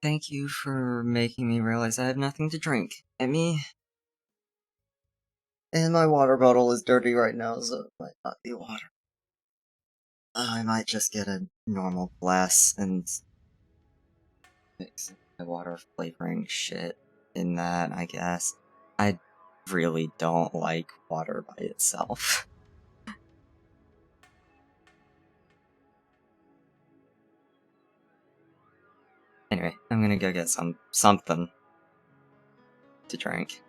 Thank you for making me realize I have nothing to drink. And me. And my water bottle is dirty right now, so it might not be water. I might just get a normal glass and mix my water flavoring shit in that, I guess. I really don't like water by itself. Anyway, I'm gonna go get something to drink.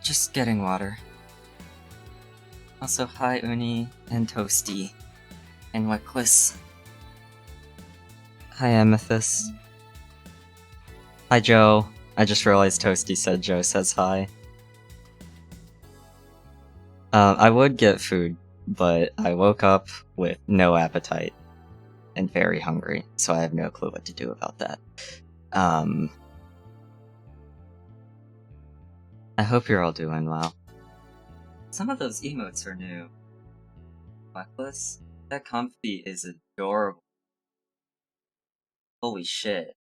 Just getting water. Also, hi Uni and Toasty and Weckless. Hi Amethyst. Hi Joe. I just realized Toasty said Joe says hi. I would get food, but I woke up with no appetite and very hungry, so I have no clue what to do about that. I hope you're all doing well. Some of those emotes are new. Weckless? That comfy is adorable. Holy shit.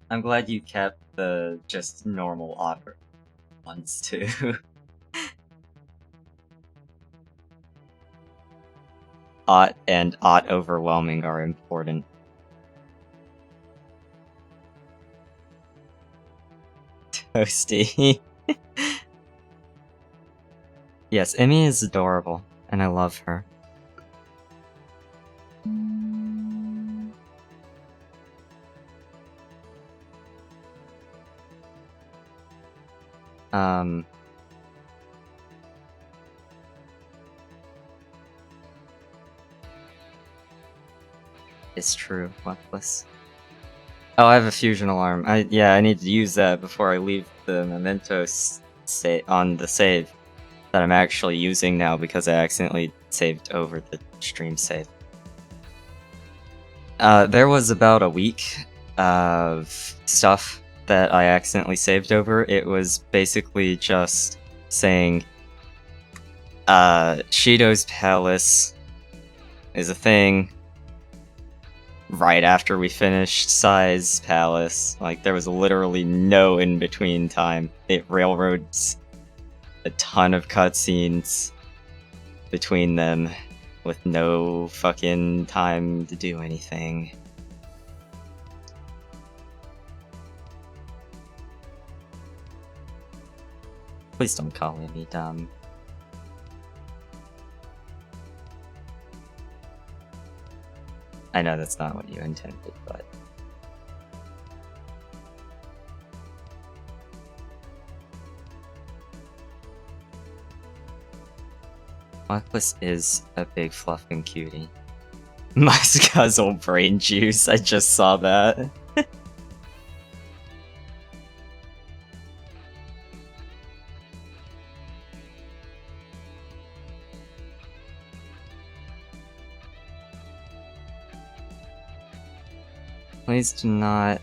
I'm glad you kept the just normal otter ones too. Odd and odd overwhelming are important. Toasty. Yes, Emmy is adorable, and I love her. It's true, Weckless. Oh, I have a fusion alarm. I need to use that before I leave the mementos on the save that I'm actually using now because I accidentally saved over the stream save. There was about a week of stuff that I accidentally saved over. It was basically just saying, Shido's Palace is a thing. Right after we finished Sai's Palace, like there was literally no in-between time. It railroads a ton of cutscenes between them with no fucking time to do anything. Please don't call me dumb. I know that's not what you intended, but... Weckless is a big fluffing cutie. My Scuzzle brain juice, I just saw that. Please do not...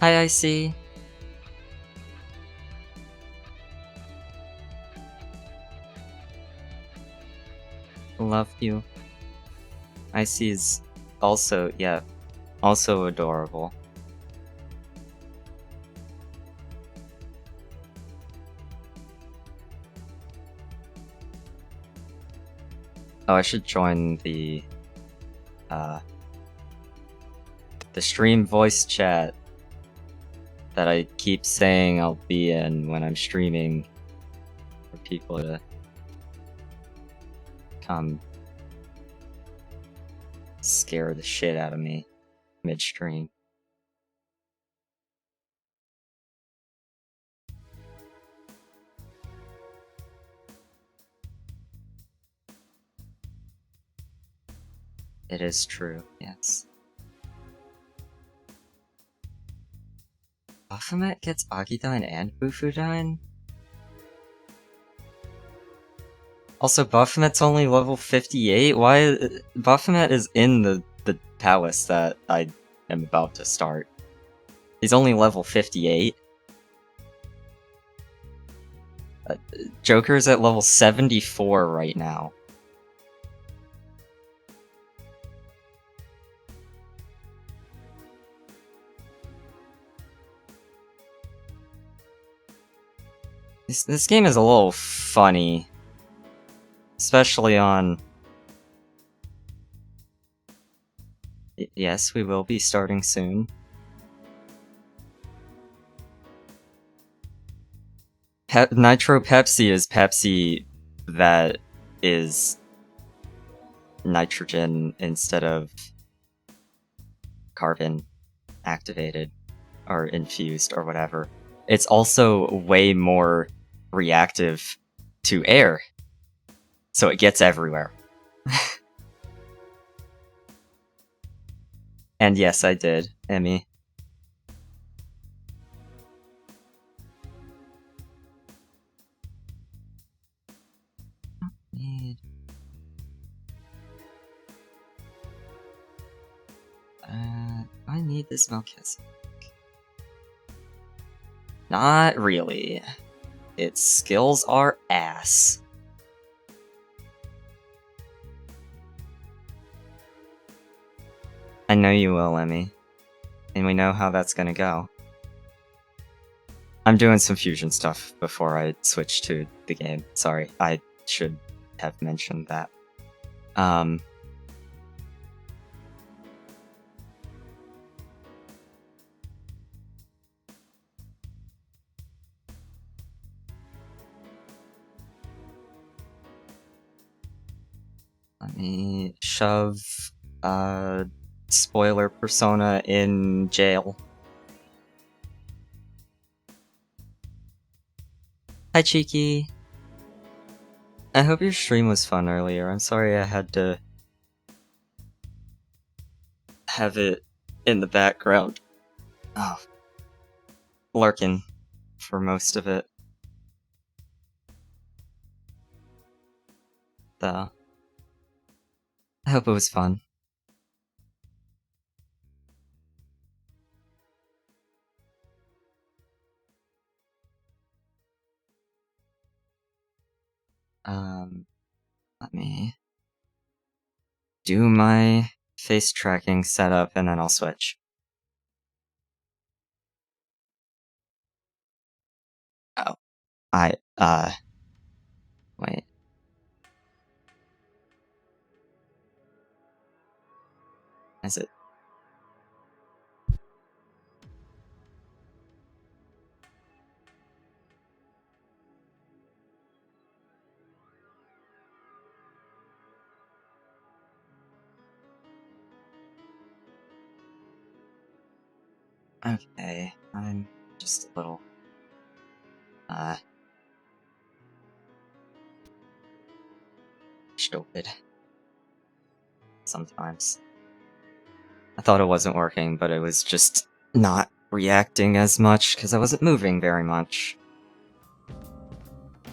Hi, Icy. Love you. Icy is also, yeah, also adorable. Oh, I should join the stream voice chat that I keep saying I'll be in when I'm streaming for people to come scare the shit out of me mid-stream. It is true, yes. Baphomet gets Agidine and Bufudine? Also, Baphomet's only level 58? Why? Baphomet is in the palace that I am about to start. He's only level 58. Joker's at level 74 right now. This game is a little funny. Especially on... Yes, we will be starting soon. Nitro Pepsi is Pepsi that is nitrogen instead of carbon activated or infused or whatever. It's also way more reactive to air, so it gets everywhere. And yes, I did, Emmy. I need this Melchizedek. Not really. Its skills are ass. I know you will, Emmy. And we know how that's gonna go. I'm doing some fusion stuff before I switch to the game. Sorry, I should have mentioned that. Let me shove spoiler persona in jail. Hi, Cheeky. I hope your stream was fun earlier. I'm sorry I had to have it in the background. Oh. Lurking for most of it. Though. I hope it was fun. Let me do my face tracking setup and then I'll switch. Oh. Wait. Is it? Okay, I'm just a little, stupid. Sometimes. I thought it wasn't working, but it was just not reacting as much because I wasn't moving very much.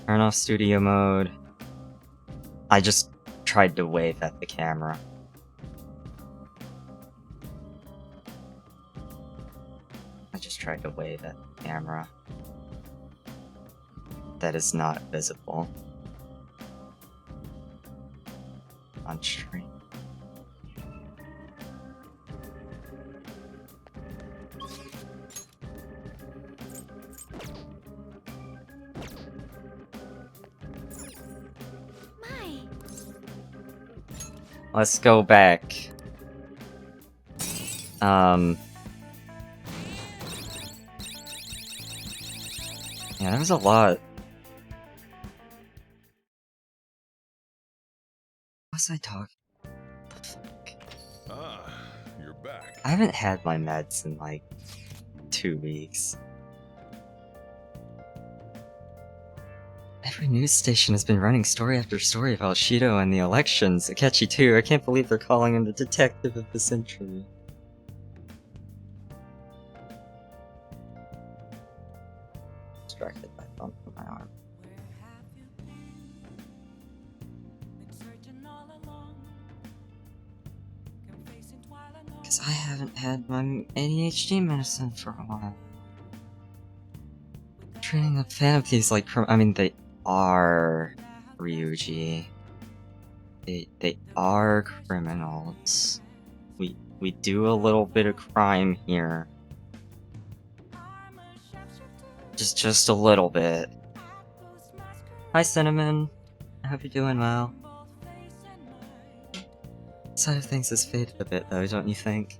Turn off studio mode. I just tried to wave at the camera. That is not visible on stream. Let's go back. Yeah, that was a lot. What was I talking? What the fuck? Ah, you're back. I haven't had my meds in like 2 weeks. Every news station has been running story after story about Shido and the elections. Akechi too. I can't believe they're calling him the detective of the century. Distracted by a bump on my arm. Because I haven't had my ADHD medicine for a while. Treating a fan of these like, I mean, they are Ryuji. They are criminals. We do a little bit of crime here. Just a little bit. Hi, Cinnamon. I hope you're doing well. Side of things has faded a bit, though, don't you think?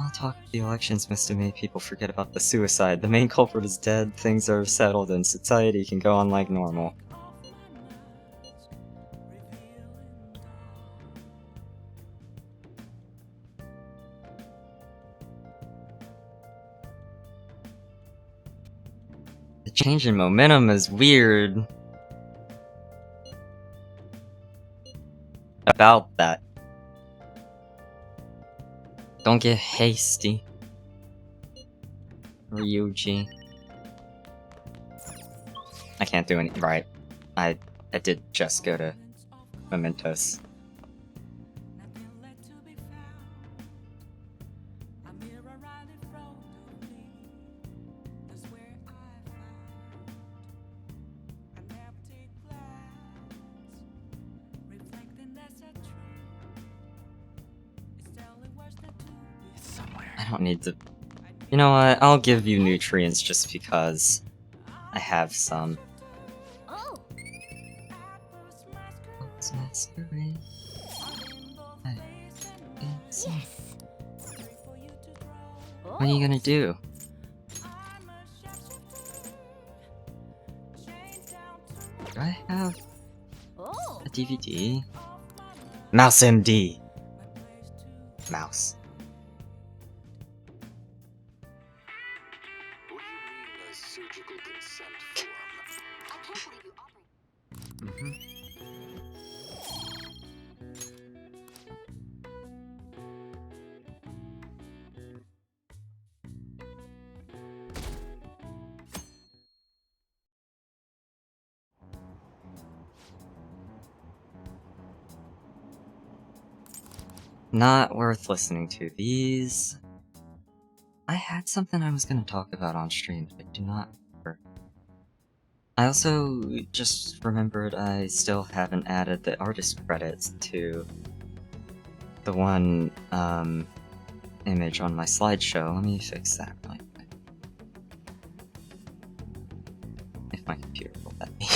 All talk of the elections must have made people forget about the suicide. The main culprit is dead, things are settled, and society can go on like normal. The change in momentum is weird. About that. Don't get hasty. Ryuji. I can't do any. Right. I did just go to Mementos. I don't need to. You know what? I'll give you nutrients just because I have some. Oh. Masquerade. Yes. What are you gonna do? Do I have Oh. a DVD? Mouse MD. Mouse. What do you mean a surgical consent form? I can't believe you operate. Not worth listening to. These... I had something I was gonna talk about on stream, but I do not remember. I also just remembered I still haven't added the artist credits to the one, image on my slideshow. Let me fix that really quick. If my computer will let me.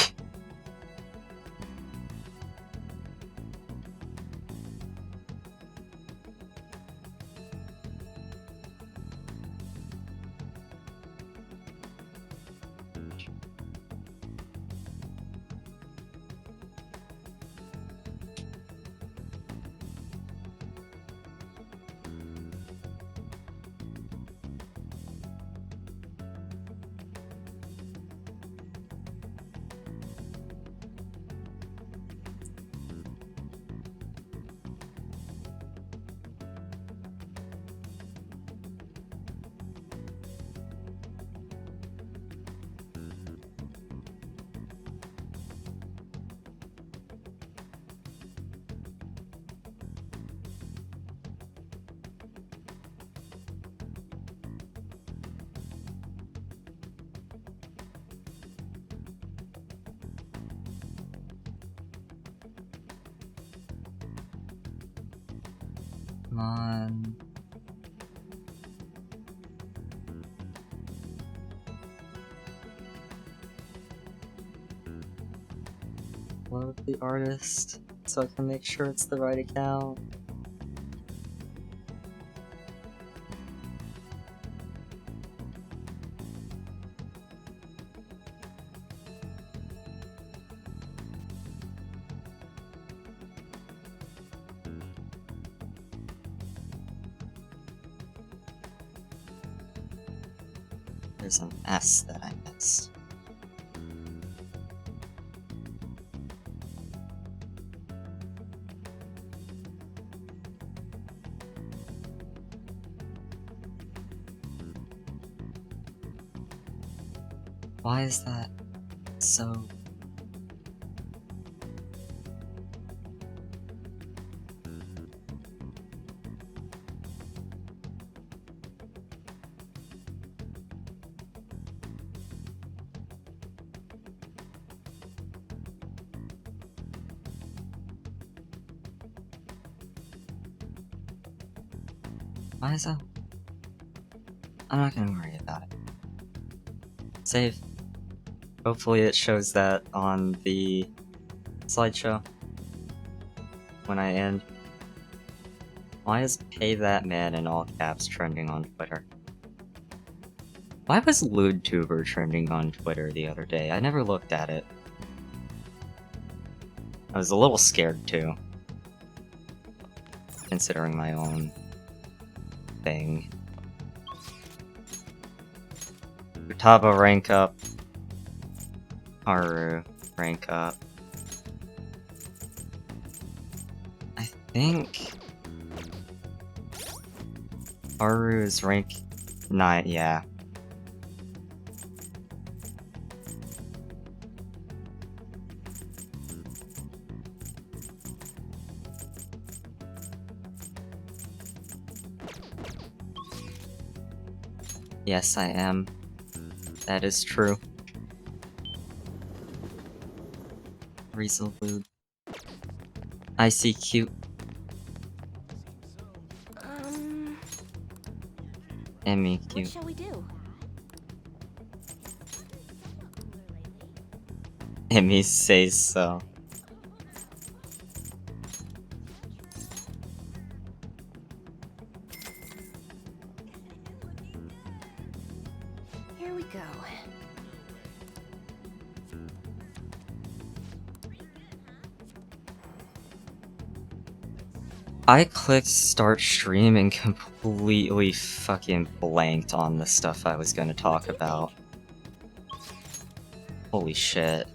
Come on. Load the artist so I can make sure it's the right account. There's an S that I missed. Why is that so... Why is that? I'm not gonna worry about it. Save. Hopefully it shows that on the slideshow when I end. Why is Pay That Man in all caps trending on Twitter? Why was LewdTuber trending on Twitter the other day? I never looked at it. I was a little scared too, considering my own thing. Futaba rank up. Haru rank up. I think Haru is rank 9, yeah. Yes, I am. That is true. Resolute. I see cute. Emmy What cute. shall we do? Emmy says so. Here we go. I clicked start stream and completely fucking blanked on the stuff I was gonna talk about. Holy shit.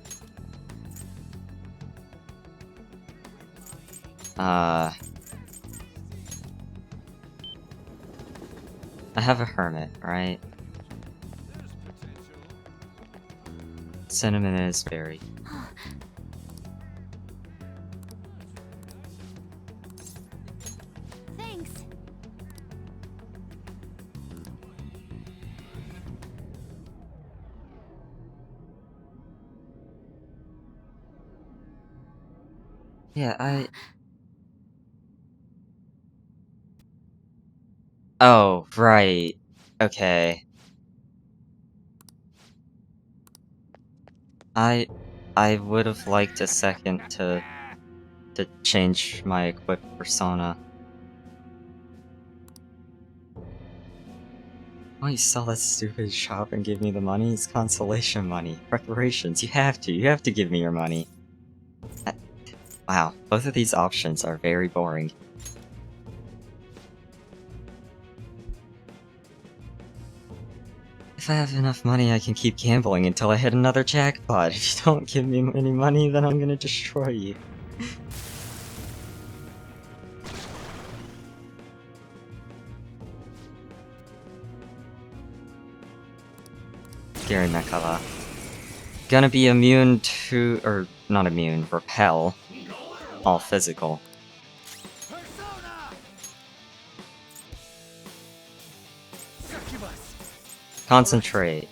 I have a hermit, right? Cinnamon is berry. Thanks. Yeah, Oh, right. Okay. I would have liked a second to change my equipped persona. Why you sell that stupid shop and give me the money? It's consolation money. Preparations, you have to give me your money. Wow, both of these options are very boring. If I have enough money, I can keep gambling until I hit another jackpot. If you don't give me any money, then I'm gonna destroy you. Gary Mekala. Gonna be immune to, or not immune, repel all physical. Concentrate.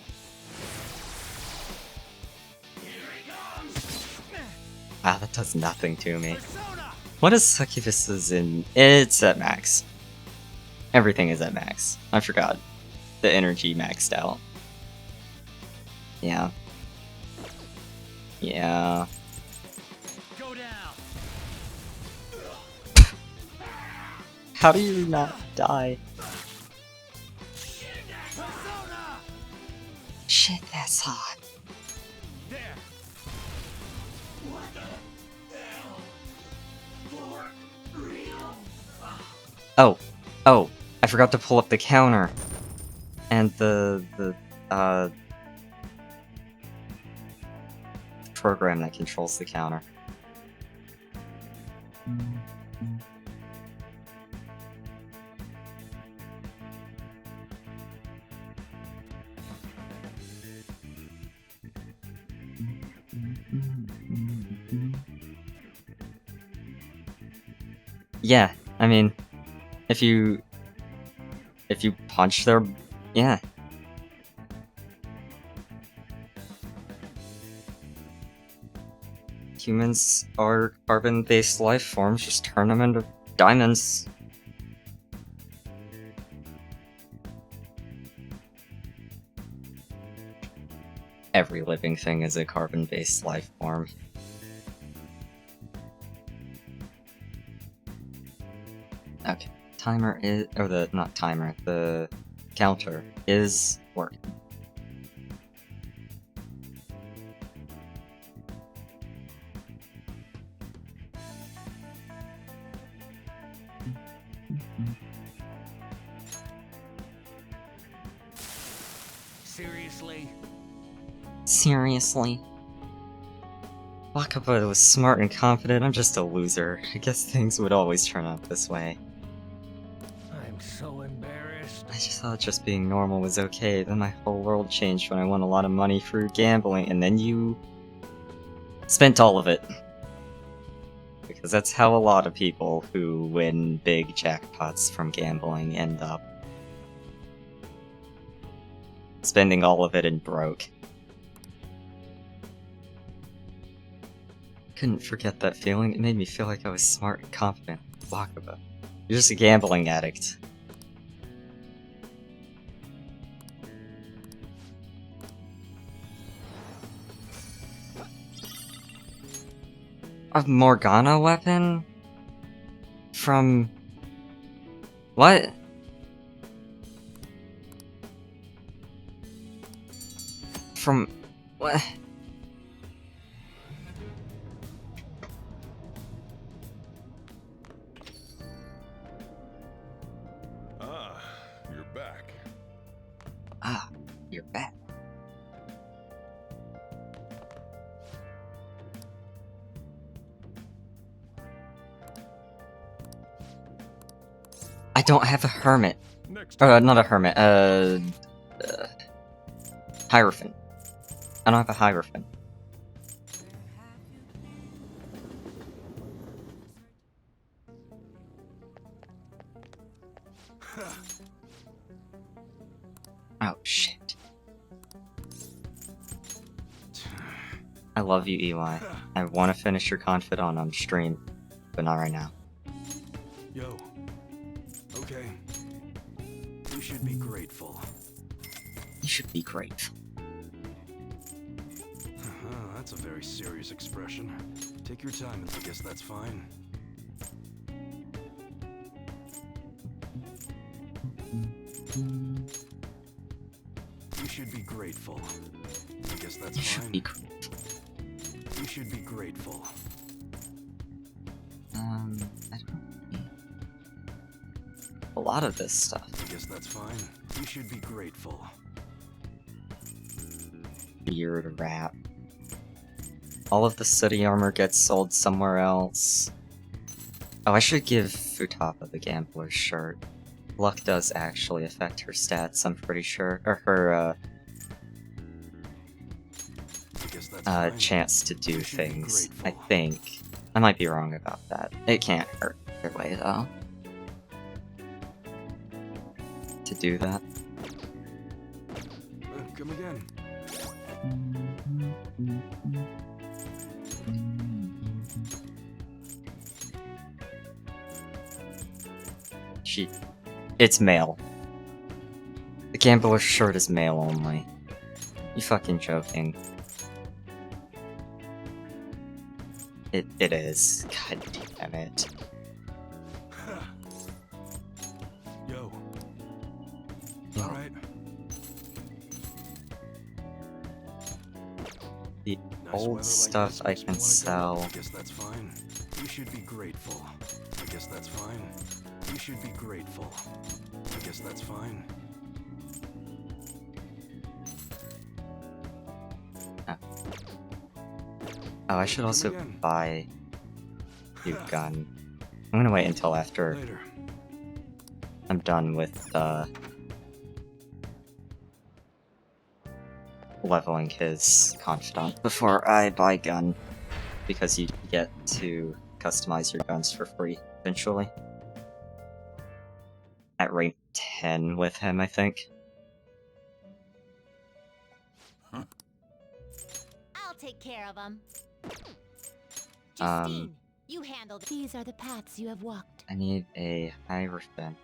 Wow, that does nothing to me. What is Succubus's in? It's at max. Everything is at max. I forgot. The energy maxed out. Yeah. Yeah. Go down. How do you not die? Shit, that's hot. There. Oh, I forgot to pull up the counter. And the program that controls the counter. Yeah, I mean, if you punch their, yeah. Humans are carbon-based life forms, just turn them into diamonds. Every living thing is a carbon-based life form. Okay. timer is, or the, not timer, the counter is working. Seriously? Seriously? Wakaba was smart and confident, I'm just a loser. I guess things would always turn out this way. I'm so embarrassed. I just thought just being normal was okay, then my whole world changed when I won a lot of money through gambling, and then you spent all of it. Because that's how a lot of people who win big jackpots from gambling end up. Spending all of it and broke. Couldn't forget that feeling, it made me feel like I was smart and confident. Wakaba. You're just a gambling addict. A Morgana weapon? From... what? From... what? Ah, you're back. Ah, you're back. I don't have a hermit. Next Not a hermit, Hierophant. I don't have a Hierophant. Oh, shit. I love you, Eli. I want to finish your confidant on stream, but not right now. Yo. Okay. You should be grateful. You should be grateful. That's a very serious expression. Take your time, and I guess that's fine. You should be grateful. I guess that's You should fine. be grateful. You should be grateful. I don't... a lot of this stuff. I guess that's fine. You should be grateful. Weird rap. All of the city armor gets sold somewhere else. Oh, I should give Futaba the gambler's shirt. Luck does actually affect her stats, I'm pretty sure. Or her, I guess that's fine. chance to do You should be things. I grateful. think. I might be wrong about that. It can't hurt either way, though. To do that. Come again. It's male. The gambler's shirt is male only. You fucking joking. It is. God damn it. Yo. Yo. Alright. The Nice old weather like stuff this I makes me can wanna go. sell. I guess that's fine. You should be grateful. I guess that's fine. You should be grateful. I guess that's fine. Oh, I should Come also again. buy you a gun. I'm gonna wait until after Later. I'm done with leveling his confidant before I buy gun, because you get to customize your guns for free eventually. At rank 10 with him, I think. I'll take care of them. Um, Justine, you handled. These are the paths you have walked. I need a Hierophant.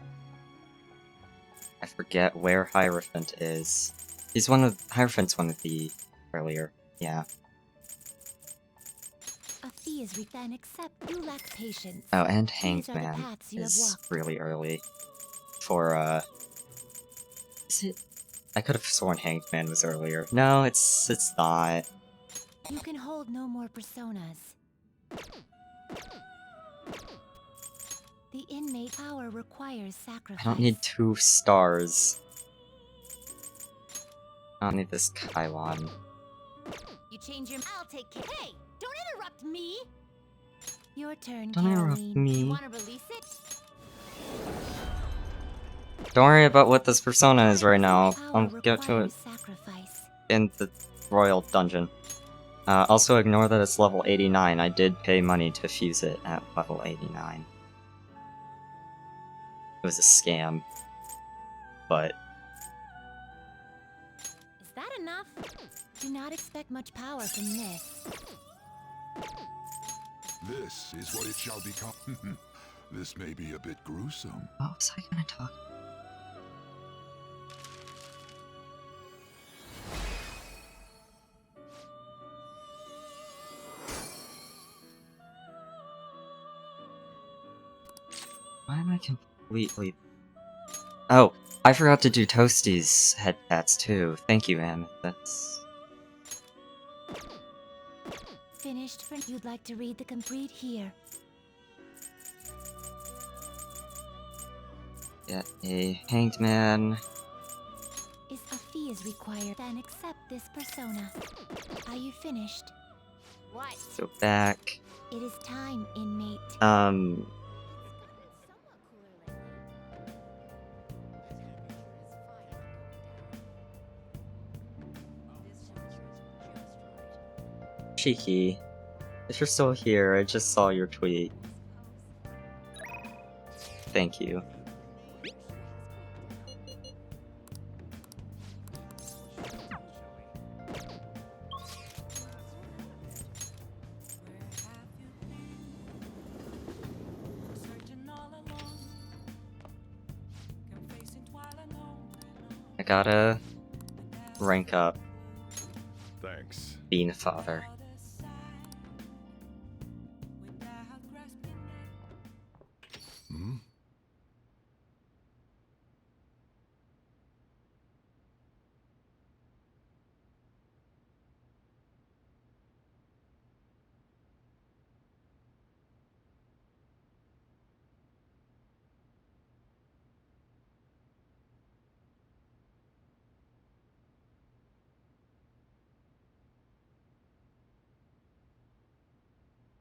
I forget where Hierophant is. He's Hierophant's one of the earlier, yeah. A fee is then accept. You lack patience. Oh, and These are the Hangman paths you have is walked. really early. For, is it? I could have sworn Hangman was earlier. No, it's not. You can hold no more personas. The inmate power requires sacrifice. I don't need 2 stars. I don't need this Kylon. You change your. I'll take care. Hey, don't interrupt me. Your turn, Don't interrupt Caroline. me. You want to release it? Don't worry about what this persona is right now. Power I'll get to it requires sacrifice. in the Royal Dungeon. Also ignore that it's level 89. I did pay money to fuse it at level 89. It was a scam. But Is that enough? Do not expect much power from this. This is what it shall become. This may be a bit gruesome. what was I gonna talk? Why am I completely... Oh, I forgot to do Toasty's head pats too. Thank you, Em. That's... Finished for. You'd like to read the complete here. Get a Hanged Man. Is a fee is required. Then accept this persona. Are you finished? What? Go back. It is time, inmate. Cheeky. If you're still here, I just saw your tweet. Thank you. I gotta rank up Thanks. being a father. Hmm?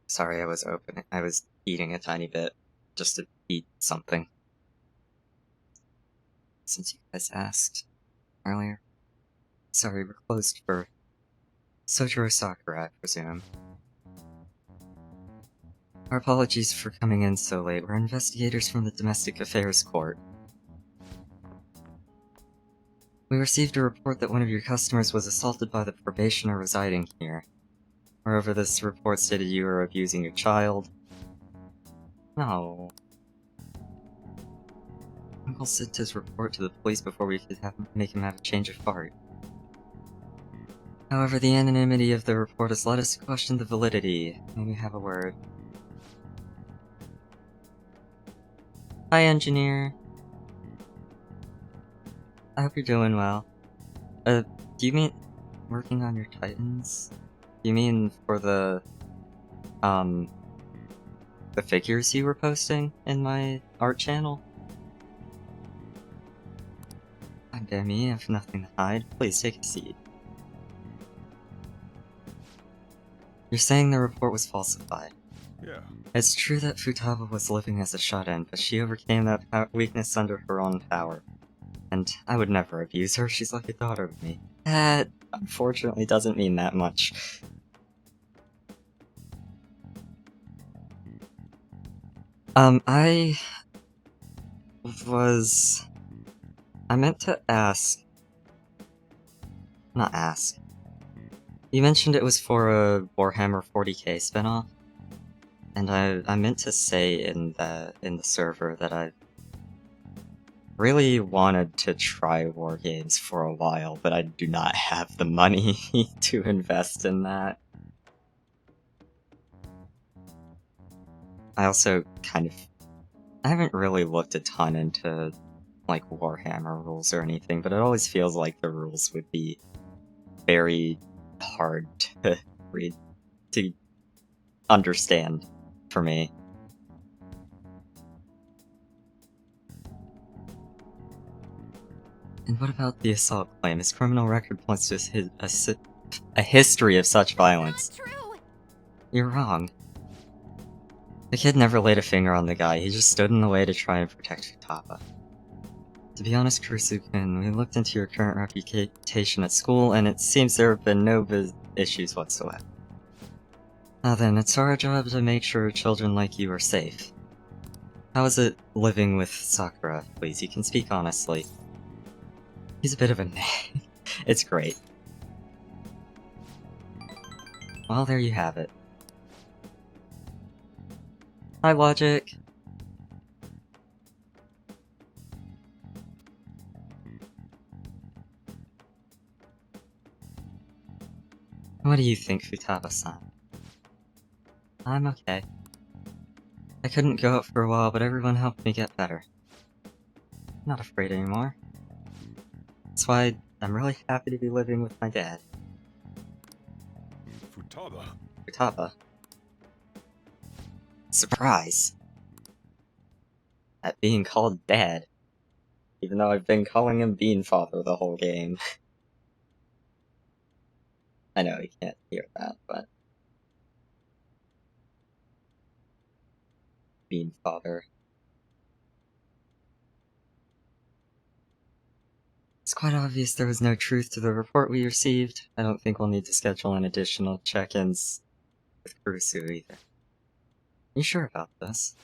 Sorry, I was eating a tiny bit just to eat something. Since you guys asked earlier. Sorry, we're closed for Sojiro Sakura, I presume. Our apologies for coming in so late. We're investigators from the Domestic Affairs Court. We received a report that one of your customers was assaulted by the probationer residing here. Moreover, this report stated you were abusing your child. No. Uncle sent his report to the police before we could make him have a change of heart. However, the anonymity of the report has led us to question the validity. May we have a word? Hi, engineer. I hope you're doing well. Do you mean working on your Titans? Do you mean for the figures you were posting in my art channel? God damn me, I have nothing to hide. Please take a seat. You're saying the report was falsified. Yeah. It's true that Futaba was living as a shut-in, but she overcame that weakness under her own power. And I would never abuse her, she's like a daughter to me. That, unfortunately, doesn't mean that much. I meant to ask... Not ask. You mentioned it was for a Warhammer 40k spinoff, and I meant to say in the server that I really wanted to try war games for a while, but I do not have the money to invest in that. I also I haven't really looked a ton into, like, Warhammer rules or anything, but it always feels like the rules would be very hard to read, to understand for me. And what about the assault claim? His criminal record points to a history of such violence. Not true! You're wrong. The kid never laid a finger on the guy, he just stood in the way to try and protect Futaba. To be honest, Kurusu-kun, we looked into your current reputation at school, and it seems there have been no issues whatsoever. Now then, it's our job to make sure children like you are safe. How is it living with Sakura? Please, you can speak honestly. He's a bit of a nag. It's great. Well, there you have it. Hi, Logic. What do you think, Futaba-san? I'm okay. I couldn't go out for a while, but everyone helped me get better. I'm not afraid anymore. That's why I'm really happy to be living with my dad. Futaba. Futaba. Surprise! At being called Dad. Even though I've been calling him Beanfather the whole game. I know you can't hear that, but... Beanfather. It's quite obvious there was no truth to the report we received. I don't think we'll need to schedule an additional check-ins with Kurusu either. You sure about this?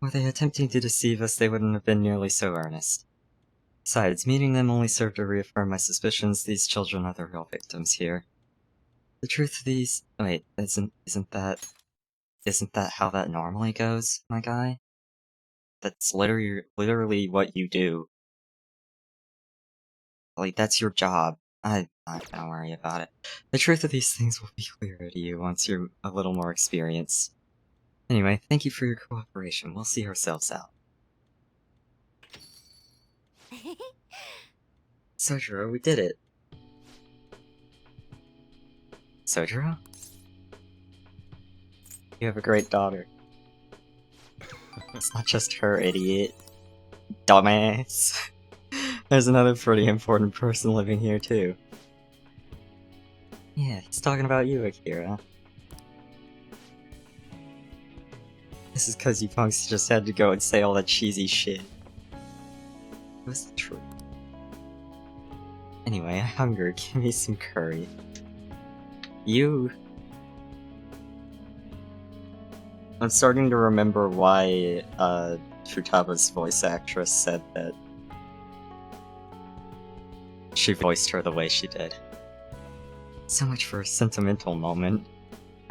Were they attempting to deceive us, they wouldn't have been nearly so earnest. Besides, meeting them only served to reaffirm my suspicions. These children are the real victims here. The truth of these... Wait, isn't that how that normally goes, my guy? That's literally what you do. Like, that's your job. Don't worry about it. The truth of these things will be clearer to you once you're a little more experienced. Anyway, thank you for your cooperation. We'll see ourselves out. Sojiro, we did it. Sojiro? You have a great daughter. It's not just her, idiot. Dumbass. There's another pretty important person living here, too. Yeah, he's talking about you, Akira. This is cause you punks just had to go and say all that cheesy shit. It was the truth. Anyway, I'm hungry. Give me some curry. I'm starting to remember why, Futaba's voice actress said that she voiced her the way she did. So much for a sentimental moment.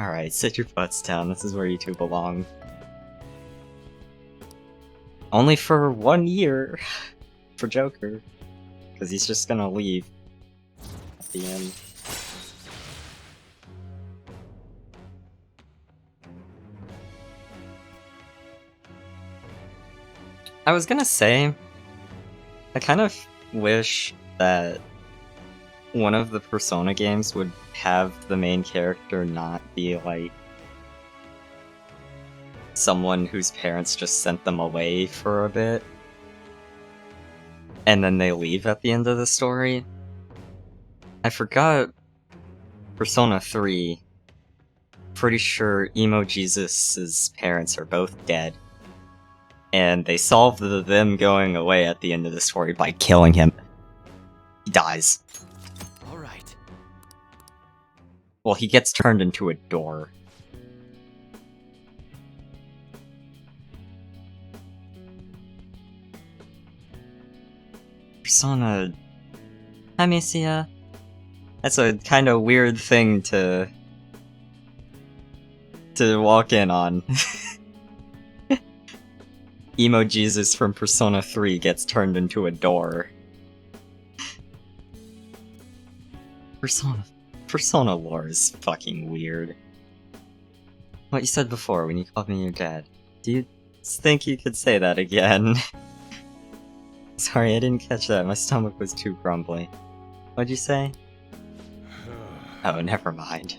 Alright, sit your butts down. This is where you two belong. Only for 1 year for Joker. Because he's just gonna leave at the end. I was gonna say, I kind of wish that one of the Persona games would have the main character not be like someone whose parents just sent them away for a bit and then they leave at the end of the story. I forgot Persona 3. Pretty sure Emo Jesus' parents are both dead. And they solve them going away at the end of the story by killing him. He dies. Alright. Well, he gets turned into a door. Persona... Amicia? That's a kind of weird thing to walk in on. Emo Jesus from Persona 3 gets turned into a door. Persona lore is fucking weird. What you said before when you called me your dad. Do you think you could say that again? Sorry, I didn't catch that. My stomach was too grumbly. What'd you say? Oh, never mind.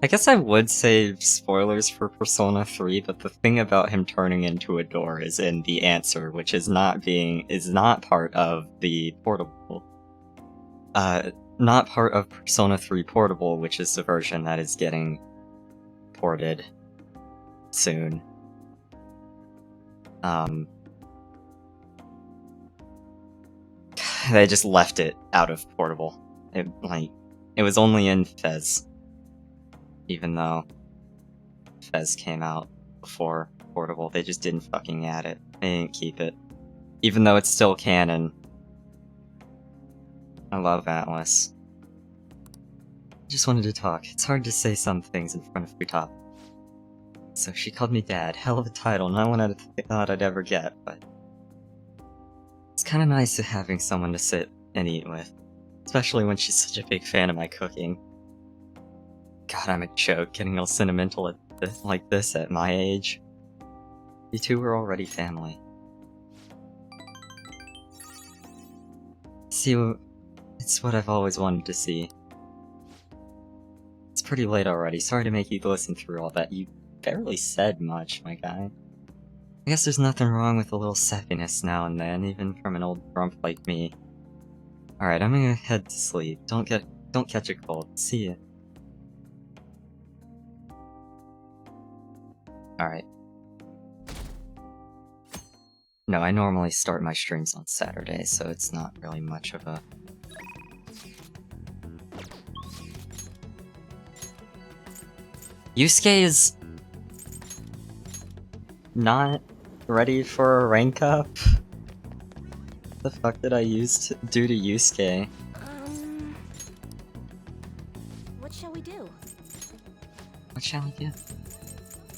I guess I would say spoilers for Persona 3, but the thing about him turning into a door is in the answer, which is not part of the portable. Not part of Persona 3 Portable, which is the version that is getting ported soon. They just left it out of Portable. It was only in Fez. Even though Fez came out before Portable, they just didn't fucking add it. They didn't keep it. Even though it's still canon. I love Atlas. I just wanted to talk. It's hard to say some things in front of Futaba. So she called me Dad. Hell of a title, not one I thought I'd ever get, but... It's kinda nice having someone to sit and eat with. Especially when she's such a big fan of my cooking. God, I'm a joke, getting all sentimental like this at my age. You two were already family. See, it's what I've always wanted to see. It's pretty late already, sorry to make you listen through all that. You barely said much, my guy. I guess there's nothing wrong with a little sappiness now and then, even from an old grump like me. Alright, I'm gonna head to sleep. Don't catch a cold. See ya. Alright. No, I normally start my streams on Saturday, so it's not really much of a... Yusuke is... not ready for a rank up? What the fuck did I do to Yusuke? What shall we do? What shall we do?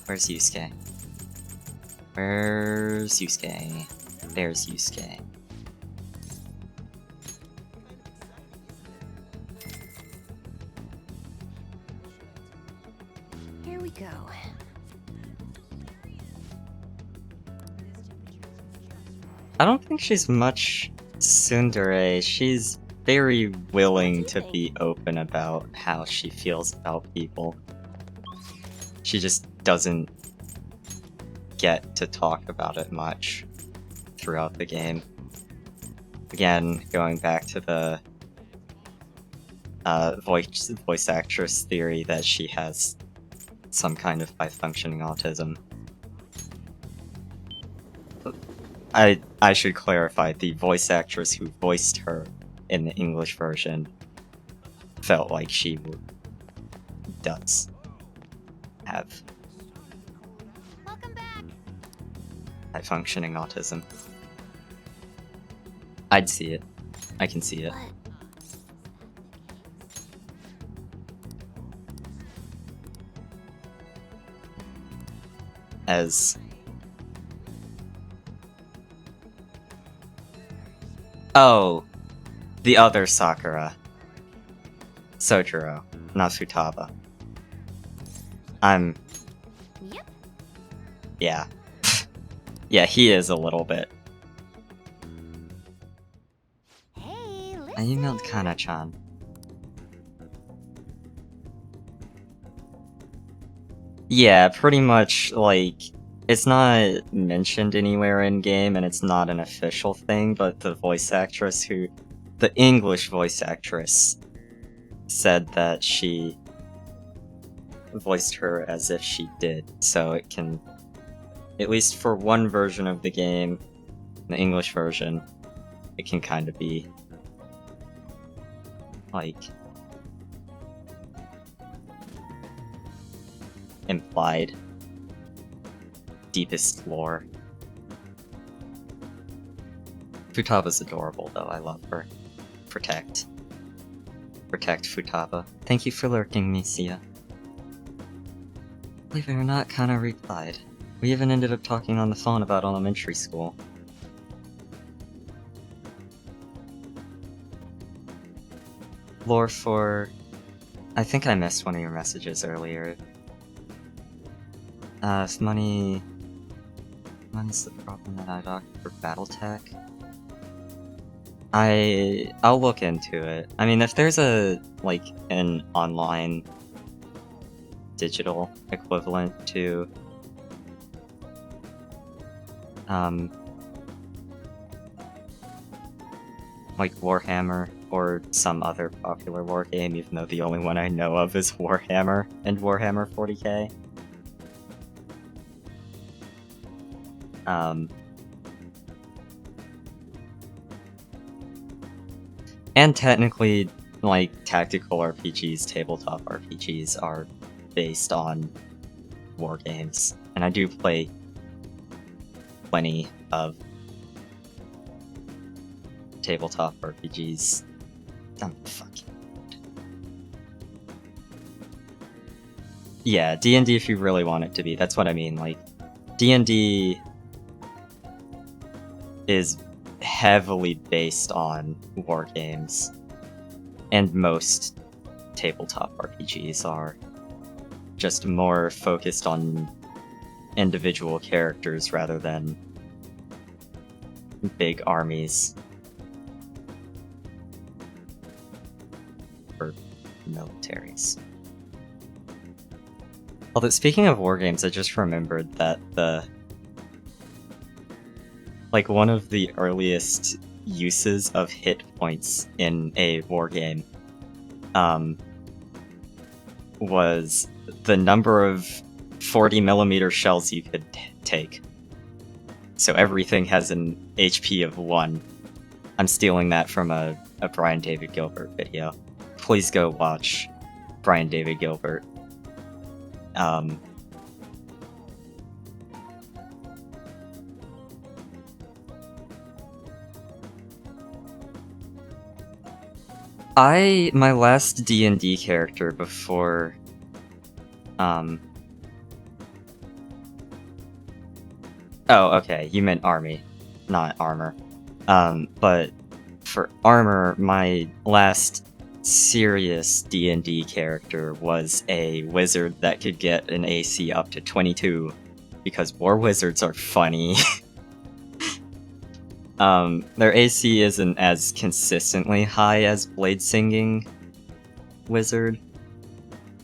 Where's Yusuke? Where's Yusuke? There's Yusuke. Here we go. I don't think she's much tsundere. She's very willing to be open about how she feels about people. She just doesn't get to talk about it much throughout the game. Again, going back to the voice actress theory that she has some kind of high-functioning autism. I should clarify, the voice actress who voiced her in the English version felt like she does have Welcome back. high-functioning autism. I'd see it. I can see it. What? As... Oh! The other Sakura. Sojiro, not Futaba. Yep. Yeah. Yeah, he is a little bit. Hey, listen. I emailed Kana-chan. Yeah, pretty much, like, it's not mentioned anywhere in-game, and it's not an official thing, but the voice actress the English voice actress said that she voiced her as if she did, so it can, at least for one version of the game, the English version, it can kind of be, like, implied. Deepest lore. Futaba's adorable, though. I love her. Protect. Protect Futaba. Thank you for lurking, Misia. Believe it or not, Kana replied. We even ended up talking on the phone about elementary school. lore for... I think I missed one of your messages earlier. If money's the problem that I got for Battletech. I'll look into it. I mean, if there's an online digital equivalent to like Warhammer or some other popular war game, even though the only one I know of is Warhammer and Warhammer 40k. And technically, like, tactical RPGs, tabletop RPGs are based on war games. And I do play plenty of tabletop RPGs. Fuck. Yeah, D&D if you really want it to be. That's what I mean. Like, D&D is heavily based on war games, and most tabletop RPGs are just more focused on individual characters rather than big armies or militaries. Although, speaking of war games, I just remembered that one of the earliest uses of hit points in a war game was the number of 40mm shells you could take. So everything has an HP of 1. I'm stealing that from a Brian David Gilbert video. Please go watch Brian David Gilbert. My last D&D character before, oh, okay, you meant army, not armor. But for armor, my last serious D&D character was a wizard that could get an AC up to 22, because war wizards are funny. Their AC isn't as consistently high as Blade Singing Wizard,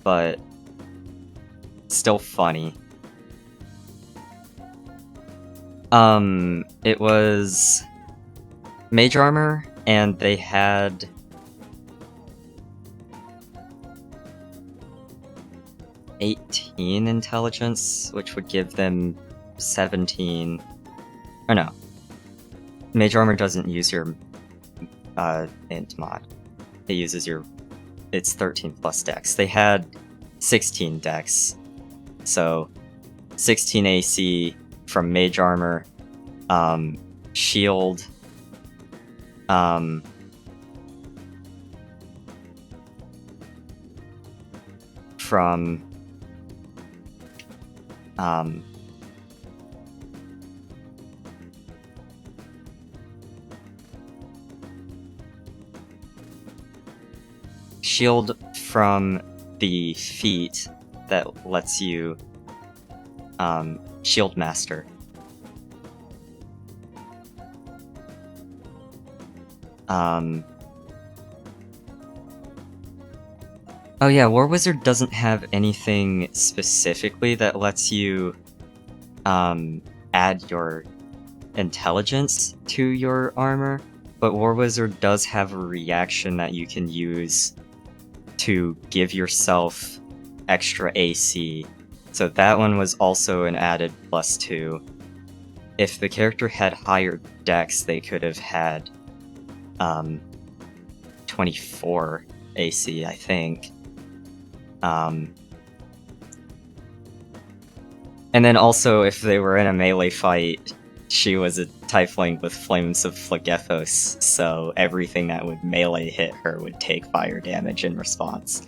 but still funny. It was Mage Armor, and they had +18 intelligence, which would give them 17. Or no. Mage Armor doesn't use your int mod. It uses it's 13 plus dex. They had 16 dex. So 16 AC from Mage Armor, shield, from shield from the feat that lets you shield master. Oh yeah, War Wizard doesn't have anything specifically that lets you add your intelligence to your armor, but War Wizard does have a reaction that you can use to give yourself extra AC. So that one was also an added +2. If the character had higher dex, they could have had 24 AC, I think. And then also, if they were in a melee fight, she was a Tiefling with Flames of Phlegethos, so everything that would melee hit her would take fire damage in response.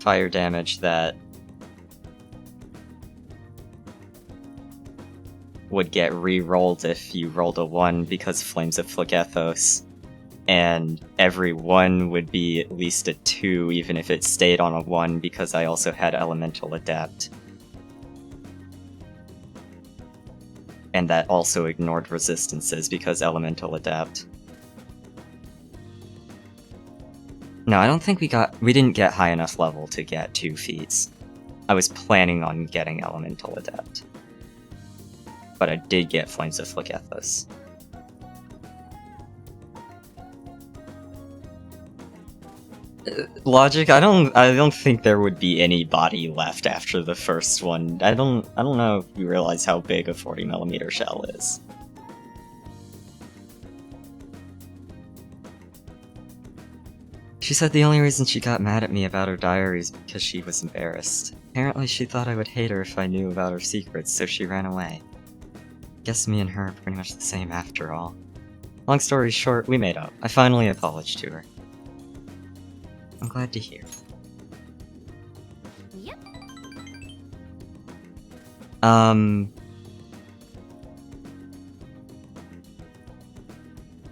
Fire damage that would get re-rolled if you rolled a 1 because Flames of Phlegethos, and every 1 would be at least a 2 even if it stayed on a 1 because I also had Elemental Adapt. And that also ignored resistances because Elemental Adapt. No, I don't think we didn't get high enough level to get 2 feats. I was planning on getting Elemental Adapt. But I did get Flames of Phlegethos. Logic, I don't think there would be any body left after the first one. I don't know if you realize how big a 40mm shell is. She said the only reason she got mad at me about her diary is because she was embarrassed. Apparently she thought I would hate her if I knew about her secrets, so she ran away. Guess me and her are pretty much the same after all. Long story short, we made up. I finally apologized to her. I'm glad to hear. Yep.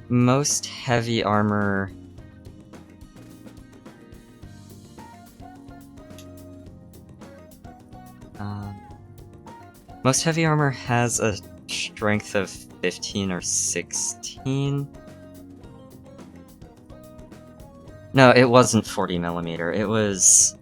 Most heavy armor... most heavy armor has a strength of 15 or 16. No, it wasn't 40mm, it was...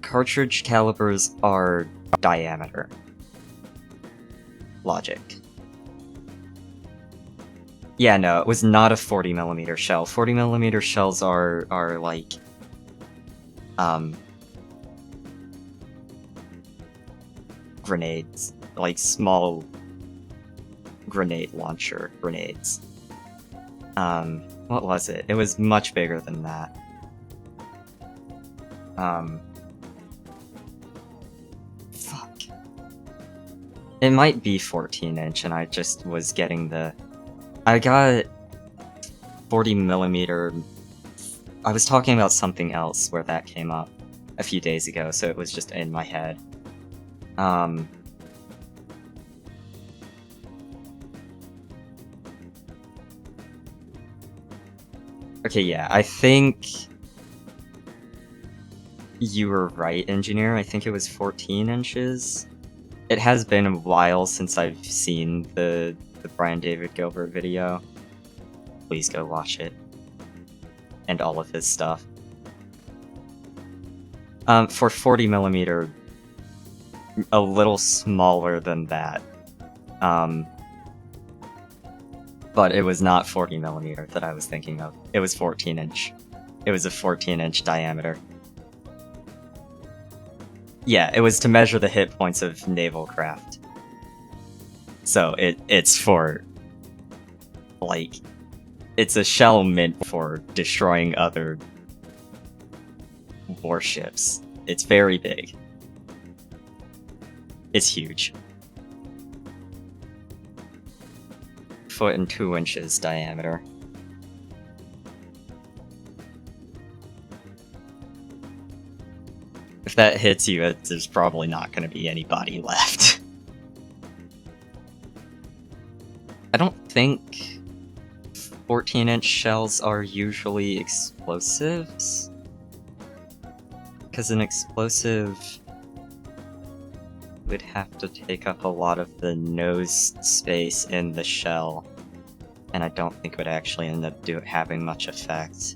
cartridge calibers are diameter. Logic. Yeah, no, it was not a 40mm shell. 40mm shells are like... grenades. Like, small grenade launcher grenades. What was it? It was much bigger than that. Fuck. It might be 14-inch, and I just was getting the... I got 40mm... I was talking about something else where that came up a few days ago, so it was just in my head. Okay, yeah, I think... you were right, Engineer. I think it was 14 inches. It has been a while since I've seen the Brian David Gilbert video. Please go watch it. And all of his stuff. For 40mm, a little smaller than that. But it was not 40mm that I was thinking of. It was 14-inch. It was a 14-inch diameter. Yeah, it was to measure the hit points of naval craft. So it's for, like, it's a shell meant for destroying other warships. It's very big. It's huge. 1 and 2 inches diameter. If that hits you, there's probably not going to be any body left. I don't think 14-inch shells are usually explosives. Because an explosive would have to take up a lot of the nose space in the shell. And I don't think it would actually end up having much effect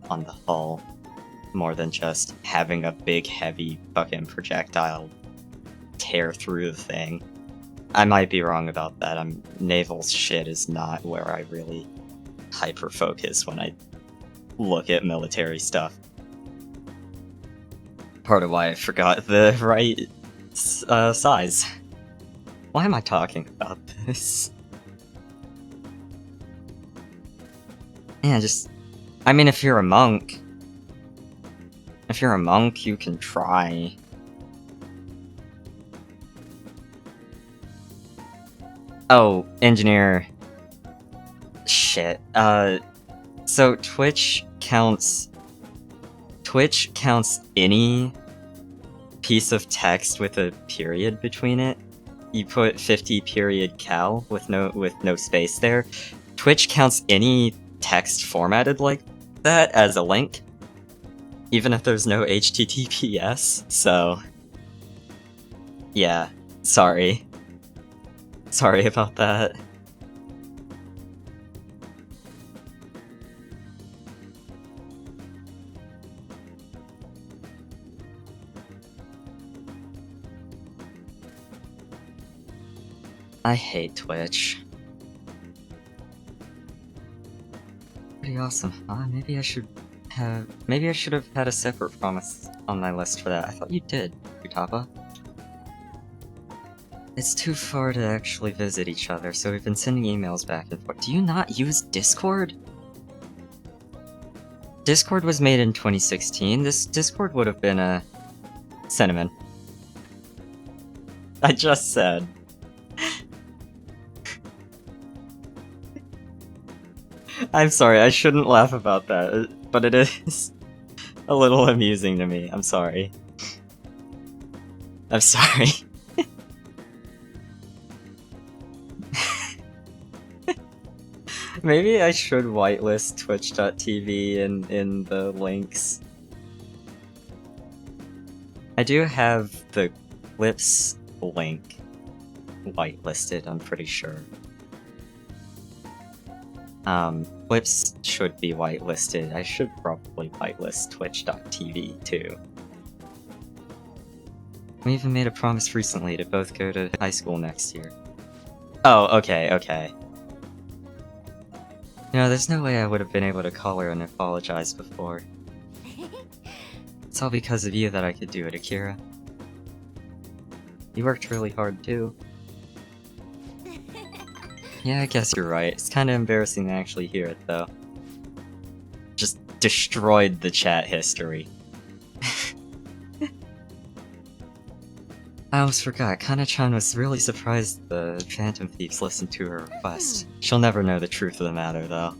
on the hull. More than just having a big, heavy fucking projectile tear through the thing. I might be wrong about that. Naval shit is not where I really hyper-focus when I look at military stuff. Part of why I forgot the right size. Why am I talking about this? Yeah, I mean, if you're a monk... If you're a monk, you can try. Oh, engineer. Shit. So Twitch counts any piece of text with a period between it. You put 50 period cal with no space there. Twitch counts any text formatted like that as a link, even if there's no HTTPS. So yeah, sorry about that. I hate Twitch. Pretty awesome, huh? Maybe I should have had a separate promise on my list for that. I thought you did, Futaba. It's too far to actually visit each other, so we've been sending emails back and forth. Do you not use Discord? Discord was made in 2016. This Discord would have been a cinnamon. I just said. I'm sorry, I shouldn't laugh about that, but it is a little amusing to me. I'm sorry. I'm sorry. Maybe I should whitelist twitch.tv in the links. I do have the clips link whitelisted, I'm pretty sure. Clips should be whitelisted. I should probably whitelist twitch.tv too. We even made a promise recently to both go to high school next year. Oh, okay. You know, there's no way I would have been able to call her and apologize before. It's all because of you that I could do it, Akira. You worked really hard too. Yeah, I guess you're right. It's kinda embarrassing to actually hear it, though. Just destroyed the chat history. I almost forgot, Kana-chan was really surprised the Phantom Thieves listened to her request. She'll never know the truth of the matter, though.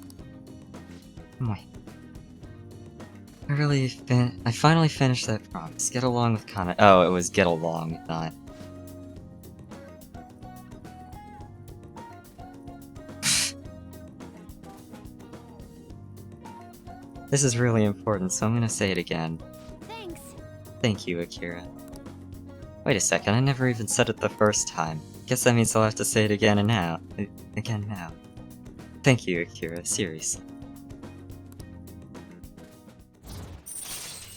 I finally finished that promise. Get along with Kana- Oh, it was get along, not... This is really important, so I'm gonna say it again. Thanks. Thank you, Akira. Wait a second, I never even said it the first time. Guess that means I'll have to say it again and now. Again now. Thank you, Akira, seriously.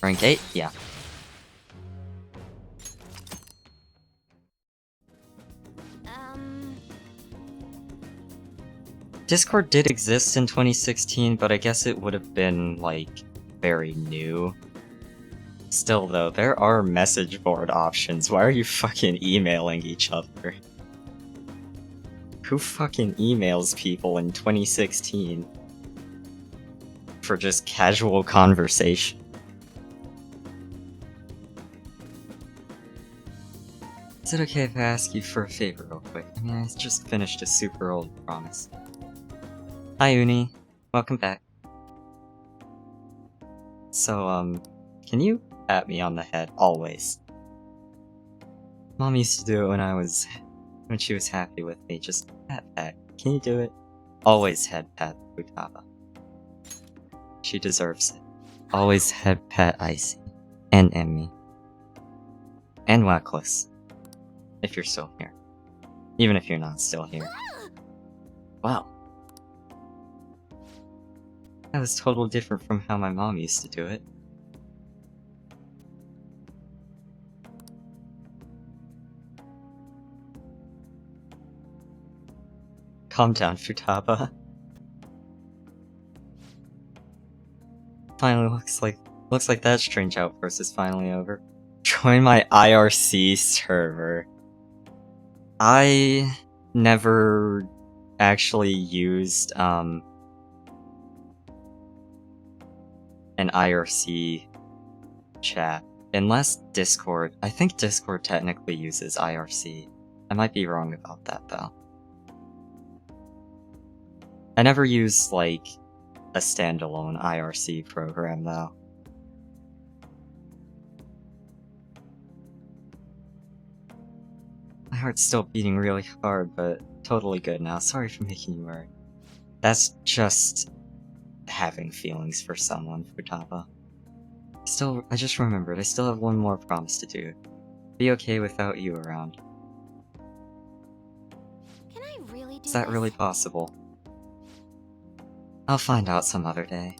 Rank 8? Yeah. Discord did exist in 2016, but I guess it would have been, like, very new. Still, though, there are message board options. Why are you fucking emailing each other? Who fucking emails people in 2016? For just casual conversation? Is it okay if I ask you for a favor real quick? I mean, I just finished a super old promise. Hi, Uni. Welcome back. So, can you pat me on the head, always? Mom used to do it when she was happy with me, just pat. Can you do it? Always head pat Futaba. She deserves it. Always head pat Icy. And Emmy. And Wackless. If you're still here. Even if you're not still here. Wow. That was totally different from how my mom used to do it. Calm down, Futaba. Finally looks like that strange outburst is finally over. Join my IRC server. I never actually used an IRC chat. Unless Discord. I think Discord technically uses IRC. I might be wrong about that though. I never used, like, a standalone IRC program, though. My heart's still beating really hard, but totally good now. Sorry for making you worry. That's just having feelings for someone, Futaba. I just remembered, I still have one more promise to do. Be okay without you around. Can I really do Is that this? really possible? I'll find out some other day.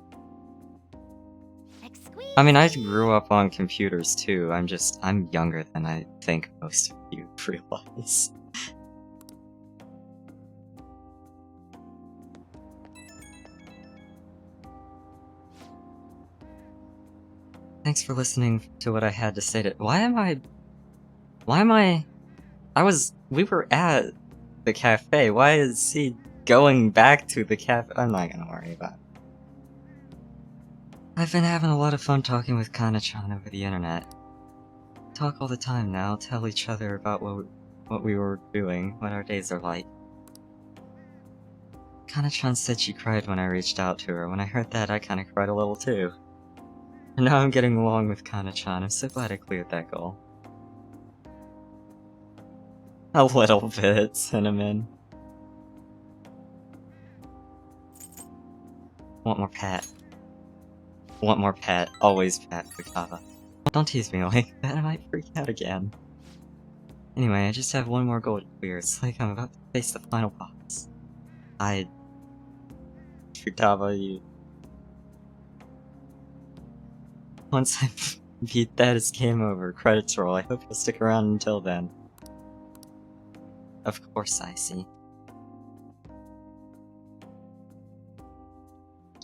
Exquisite. I mean, I grew up on computers too, I'm younger than I think most of you realize. Thanks for listening to what I had to say to- we were at the cafe, why is he going back to the cafe? I'm not gonna worry about it. I've been having a lot of fun talking with Kana-chan over the internet. Talk all the time now, tell each other about what we were doing, what our days are like. Kana-chan said she cried when I reached out to her. When I heard that, I kinda cried a little too. And now I'm getting along with Kana-chan. I'm so glad I cleared that goal. A little bit, Cinnamon. Want more pat. Want more pat. Always pat, Futaba. Don't tease me like that, I might freak out again. Anyway, I just have one more goal to clear. It's like I'm about to face the final boss. Futaba, you... Once I beat that, it's game over. Credits roll. I hope you'll stick around until then. Of course I see.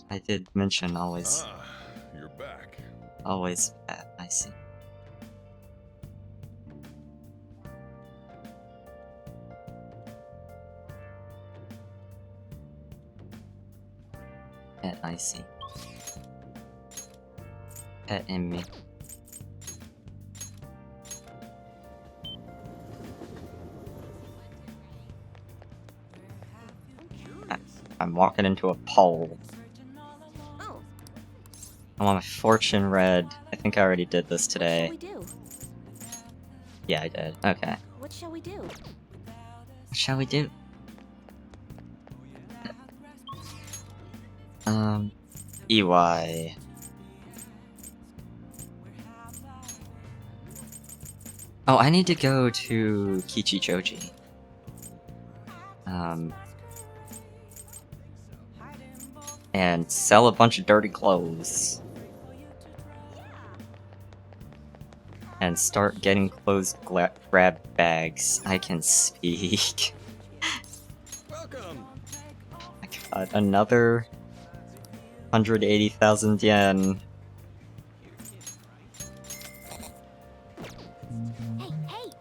I did mention always. Ah, you're back. Always pat, I see. Pet, I see. Pet in me. I'm walking into a pole. Oh, I want my fortune red. I think I already did this what shall today. we do? Yeah, I did. Okay. What shall we do? What shall we do? EY. Oh, I need to go to Kichijoji. And sell a bunch of dirty clothes. And start getting clothes grab bags. I can speak. Welcome. I got another 180,000 yen. Hey, hey!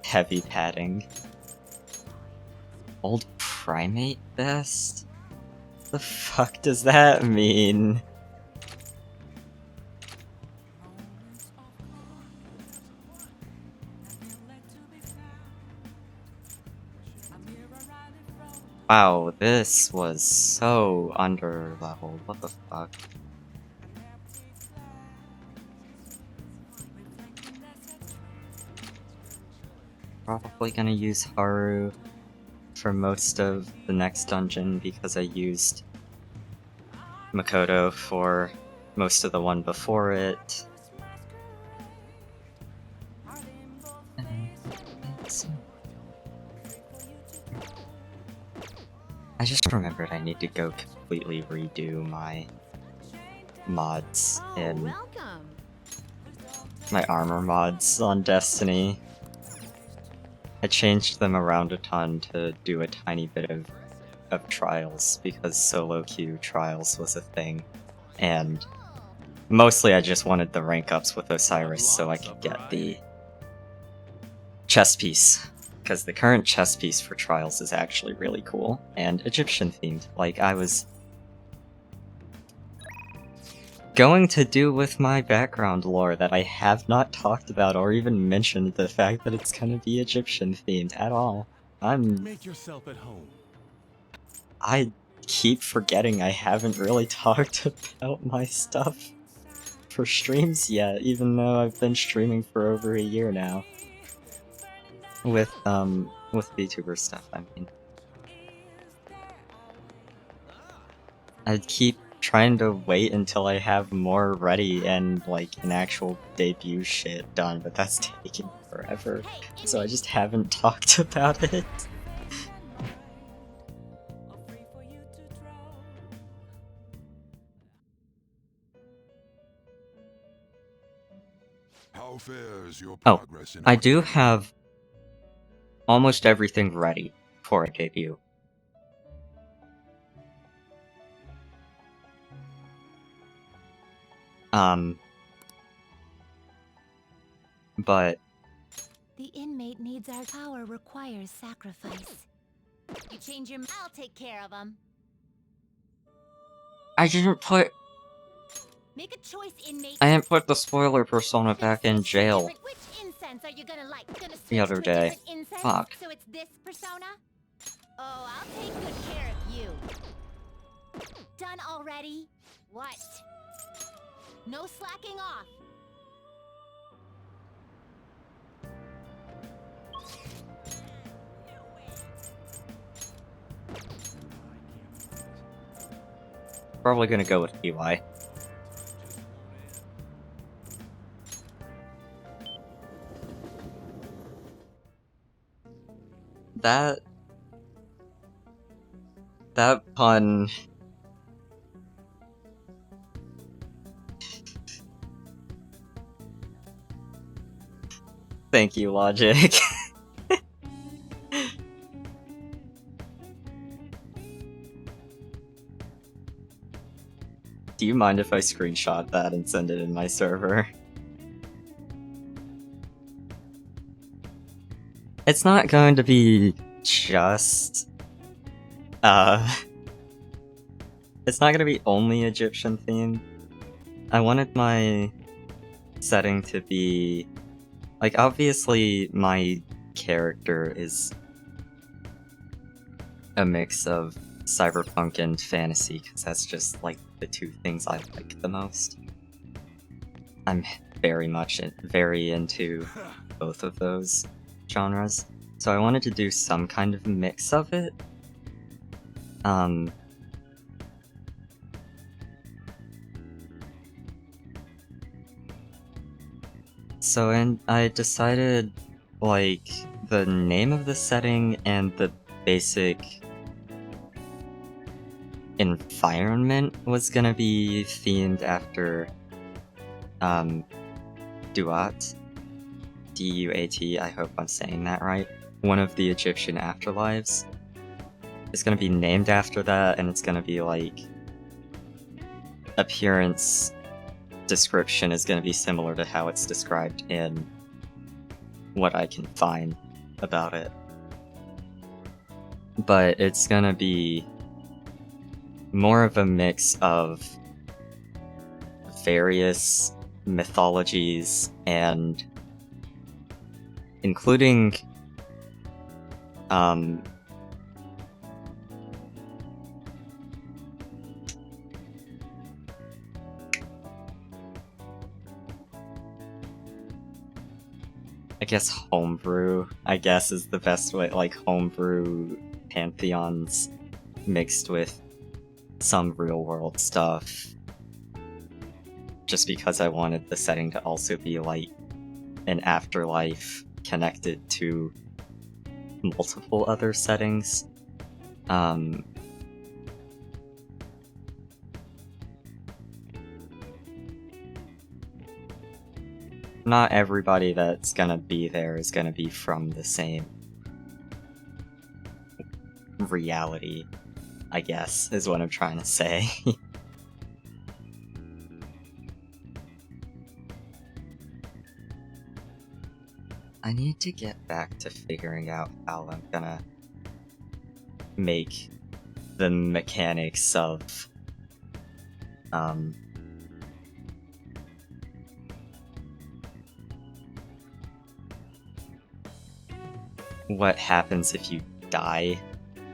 Heavy padding. Old primate vest? The fuck does that mean? Wow, this was so under-leveled. What the fuck? Probably gonna use Haru for most of the next dungeon because I used Makoto for most of the one before it. I just remembered I need to go completely redo my mods Oh, in welcome. my armor mods on Destiny. I changed them around a ton to do a tiny bit of trials because solo queue trials was a thing. And mostly I just wanted the rank ups with Osiris so I could get the chess piece. Because the current chess piece for trials is actually really cool and Egyptian themed. Like going to do with my background lore that I have not talked about or even mentioned the fact that it's gonna be Egyptian themed at all. Make yourself at home. I keep forgetting I haven't really talked about my stuff for streams yet, even though I've been streaming for over a year now. With VTuber stuff, I mean. I keep trying to wait until I have more ready and, like, an actual debut shit done, but that's taking forever. So I just haven't talked about it. How fares your Oh, progress in I do have almost everything ready for a debut. But The inmate needs our power requires sacrifice. You change your I'll take care of him. I didn't put Make a choice, inmate. the spoiler persona back in jail Which incense are you gonna like? Gonna switch the other to a day. different incense? Fuck. So it's this persona? Oh, I'll take good care of you. Done already? What? No slacking off. Probably gonna go with PY. That pun. Thank you, Logic. Do you mind if I screenshot that and send it in my server? It's not going to be just... It's not gonna be only Egyptian themed. I wanted my setting to be... Like, obviously, my character is a mix of cyberpunk and fantasy, because that's just, like, the two things I like the most. I'm very into both of those genres, so I wanted to do some kind of mix of it. So I decided, like, the name of the setting and the basic environment was gonna be themed after, Duat. D-U-A-T, I hope I'm saying that right. One of the Egyptian afterlives. It's gonna be named after that, and it's gonna be, like, appearance description is gonna be similar to how it's described in what I can find about it. But it's gonna be more of a mix of various mythologies and including I guess homebrew, is the best way, like homebrew pantheons mixed with some real world stuff. Just because I wanted the setting to also be like an afterlife connected to multiple other settings. Not everybody that's gonna be there is gonna be from the same reality, I guess, is what I'm trying to say. I need to get back to figuring out how I'm gonna make the mechanics of what happens if you die,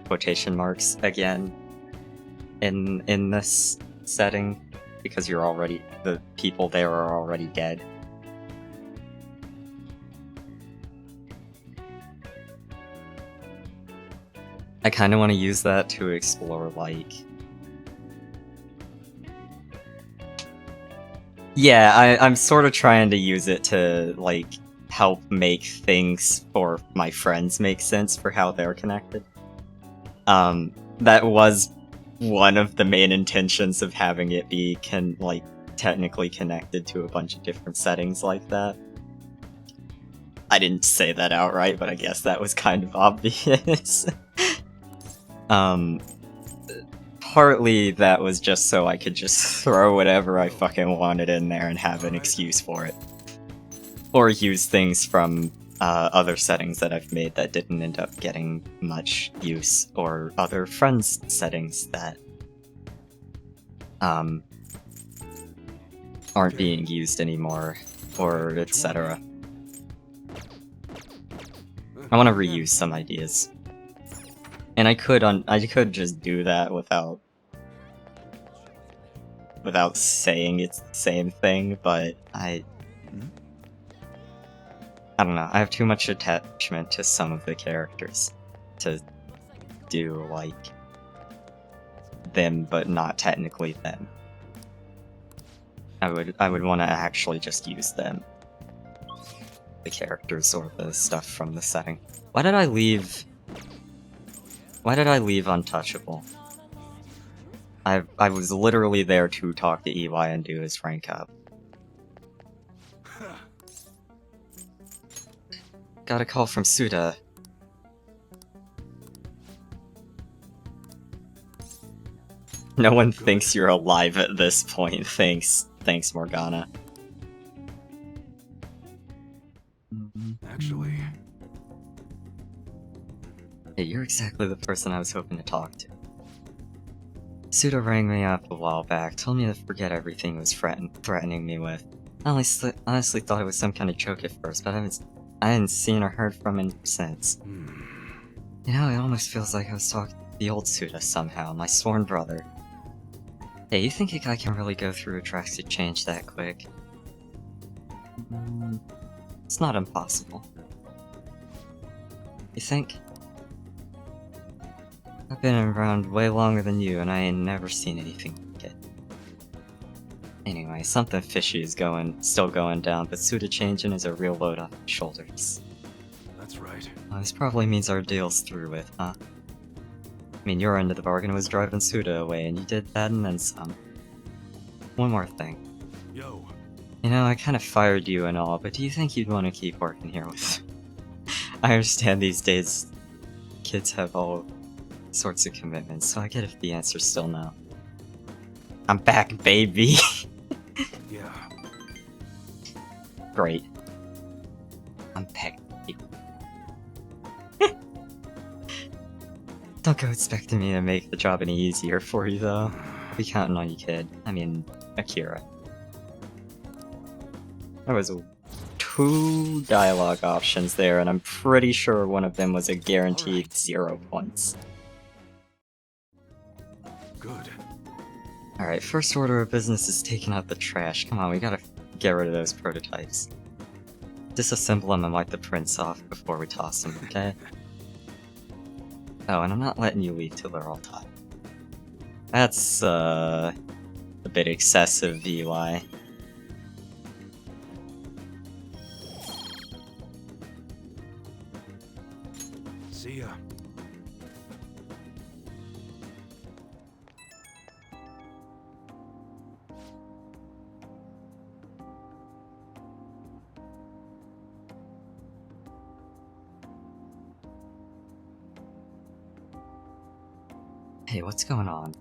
quotation marks, again, in this setting, because the people there are already dead. I kind of want to use that to explore, like... Yeah, I'm sort of trying to use it to, like, help make things for my friends make sense for how they're connected. That was one of the main intentions of having it be, technically connected to a bunch of different settings like that. I didn't say that outright, but I guess that was kind of obvious. Partly that was just so I could just throw whatever I fucking wanted in there and have an excuse for it. Or use things from other settings that I've made that didn't end up getting much use, or other friends settings that aren't being used anymore, or etc. I want to reuse some ideas. And I could just do that without saying it's the same thing, but I don't know, I have too much attachment to some of the characters to do, like, them but not technically them. I would want to actually just use them. The characters or the stuff from the setting. Why did I leave Untouchable? I was literally there to talk to EY and do his rank up. Got a call from Suda. No one thinks you're alive at this point. Thanks, Morgana. Actually... Hey, you're exactly the person I was hoping to talk to. Suda rang me up a while back, told me to forget everything he was threatening me with. I honestly thought it was some kind of joke at first, but I hadn't seen or heard from him since. You know, it almost feels like I was talking to the old Suda somehow, my sworn brother. Hey, you think a guy can really go through a drastic change that quick? It's not impossible. You think? I've been around way longer than you, and I ain't never seen anything like it. Anyway, something fishy is still going down, but Suda changing is a real load off his shoulders. That's right. Well, this probably means our deal's through with, huh? I mean, your end of the bargain was driving Suda away, and you did that and then some. One more thing. Yo. You know, I kind of fired you and all, but do you think you'd want to keep working here with... I understand these days kids have all sorts of commitments, so I get if the answer's still no. I'm back, baby! Yeah. Great. I'm back, baby. Don't go expecting me to make the job any easier for you, though. I'll be counting on you, kid. I mean, Akira. There was 2 dialogue options there, and I'm pretty sure one of them was a guaranteed 0 points. Good. Alright, first order of business is taking out the trash. Come on, we gotta get rid of those prototypes. Disassemble them and wipe the prints off before we toss them, okay? Oh, and I'm not letting you leave till they're all tied. That's, a bit excessive, Eli. See ya. Hey, what's going on?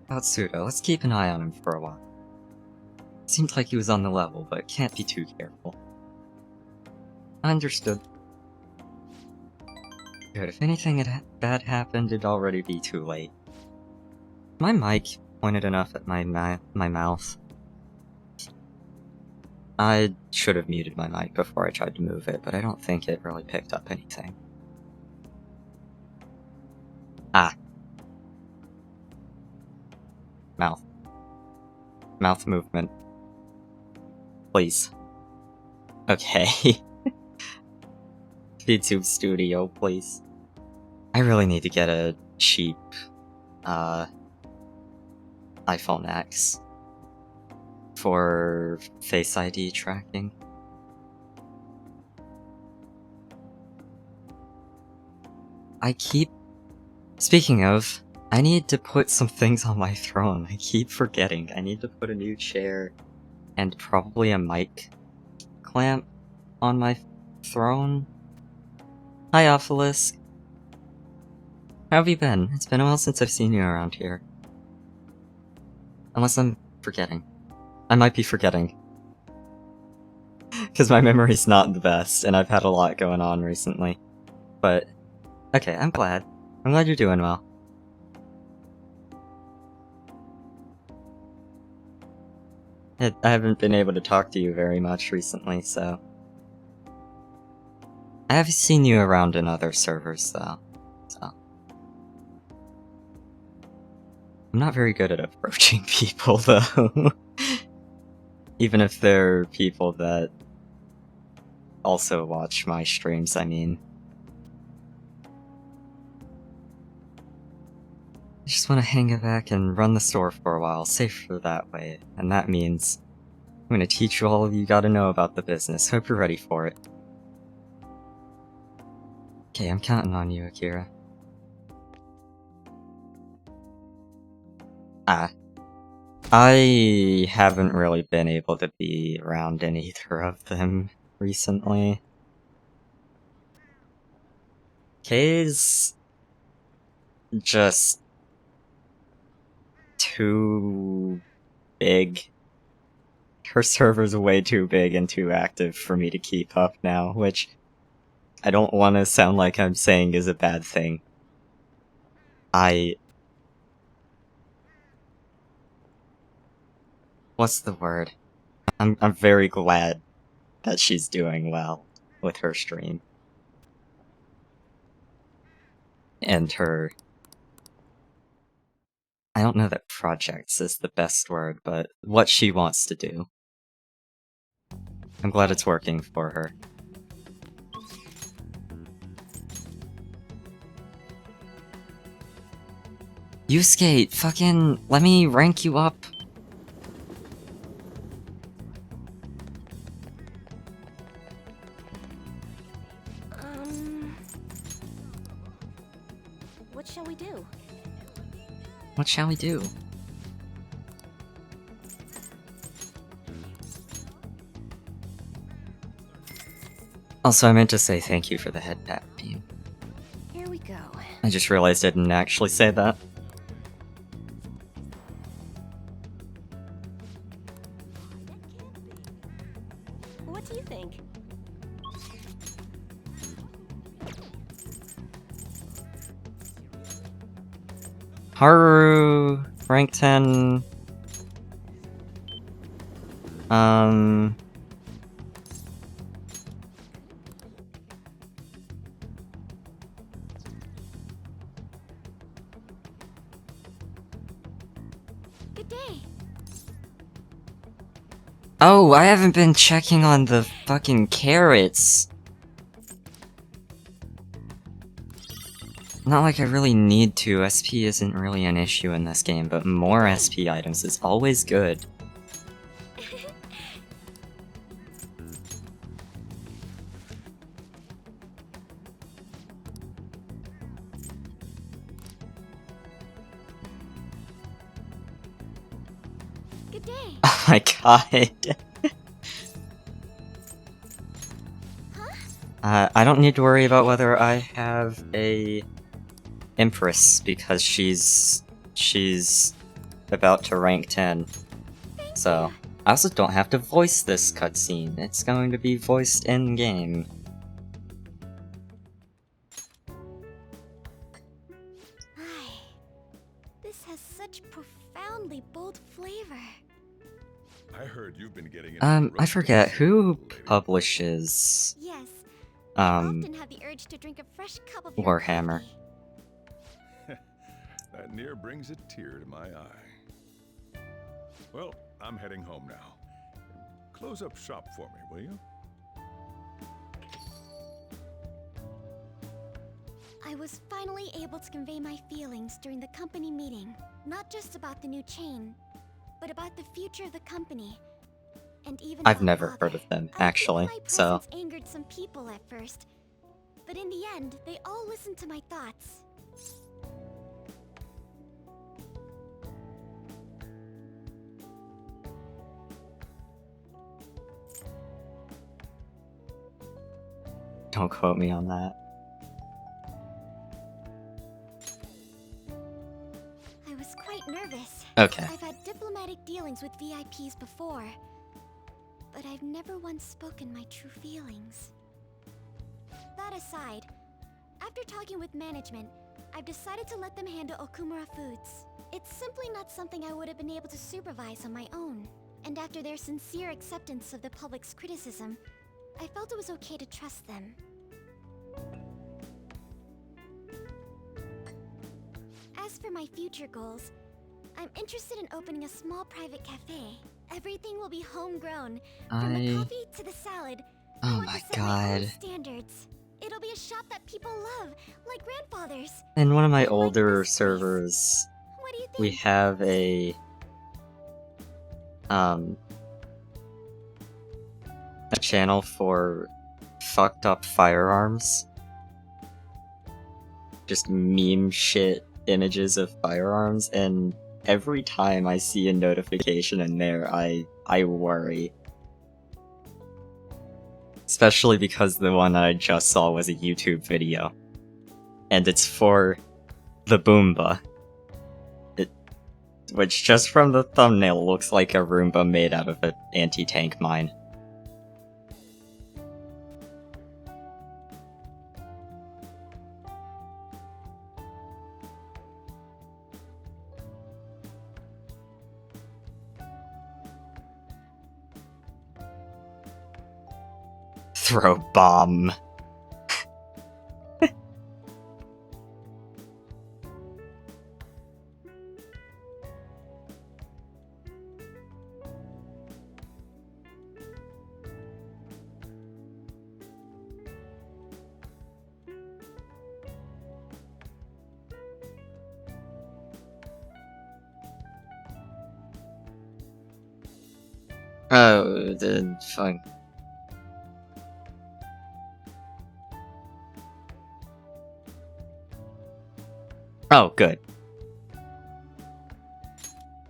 About Suda, let's keep an eye on him for a while. Seemed like he was on the level, but can't be too careful. Understood. Good, if anything bad happened, it'd already be too late. My mic pointed enough at my mouth. I should have muted my mic before I tried to move it, but I don't think it really picked up anything. Ah. Mouth. Mouth movement. Please. Okay. YouTube Studio, please. I really need to get a cheap, iPhone X for Face ID tracking. Speaking of, I need to put some things on my throne. I keep forgetting. I need to put a new chair and probably a mic clamp on my throne. Hi, Ophilis. How have you been? It's been a while since I've seen you around here. Unless I'm forgetting. I might be forgetting. Because my memory's not the best, and I've had a lot going on recently. But, okay, I'm glad. I'm glad you're doing well. I haven't been able to talk to you very much recently, so... I have seen you around in other servers, though, so... I'm not very good at approaching people, though. Even if they're people that also watch my streams, I mean. I just want to hang back and run the store for a while, safer that way, and that means I'm gonna teach you all you gotta know about the business. Hope you're ready for it. Okay, I'm counting on you, Akira. I haven't really been able to be around in either of them recently. Kay's just too big. Her server's way too big and too active for me to keep up now, which I don't want to sound like I'm saying is a bad thing. What's the word? I'm very glad that she's doing well with her stream. And her... I don't know that projects is the best word, but what she wants to do. I'm glad it's working for her. You skate, fucking let me rank you up. What shall we do? What shall we do? Also, I meant to say thank you for the head tap beam. Here we go. I just realized I didn't actually say that. What do you think? Haru, rank 10. Good day. Oh, I haven't been checking on the fucking carrots. Not like I really need to. SP isn't really an issue in this game, but more SP items is always good. Good day. Oh my god. I don't need to worry about whether I have a Empress, because she's about to rank 10. So, I also don't have to voice this cutscene. It's going to be voiced in-game. This has such profoundly bold flavor. I heard you've been getting into the I road forget dancing, who lady. publishes Yes. I um often have the urge to drink a fresh cup of your Warhammer. coffee. That near brings a tear to my eye. Well, I'm heading home now. Close up shop for me, will you? I was finally able to convey my feelings during the company meeting. Not just about the new chain, but about the future of the company. And even I've about never Father. heard of them, I actually, think my so presence angered some people at first. But in the end, they all listened to my thoughts. don't quote me on that. I was quite nervous. Okay. I've had diplomatic dealings with VIPs before, but I've never once spoken my true feelings. That aside, after talking with management, I've decided to let them handle Okumura Foods. It's simply not something I would have been able to supervise on my own. And after their sincere acceptance of the public's criticism, I felt it was okay to trust them. As for my future goals, I'm interested in opening a small private cafe. Everything will be homegrown, from the coffee to the salad. I Oh want my to set my own god. standards. It'll be a shop that people love, like grandfather's. In one of my I like older this place. servers, What do you think? we have a channel for fucked up firearms. Just meme shit images of firearms, and every time I see a notification in there, I worry. Especially because the one that I just saw was a YouTube video. And it's for the Boomba. Which just from the thumbnail looks like a Roomba made out of an anti-tank mine. Throw bomb. Oh, the fuck. Oh, good.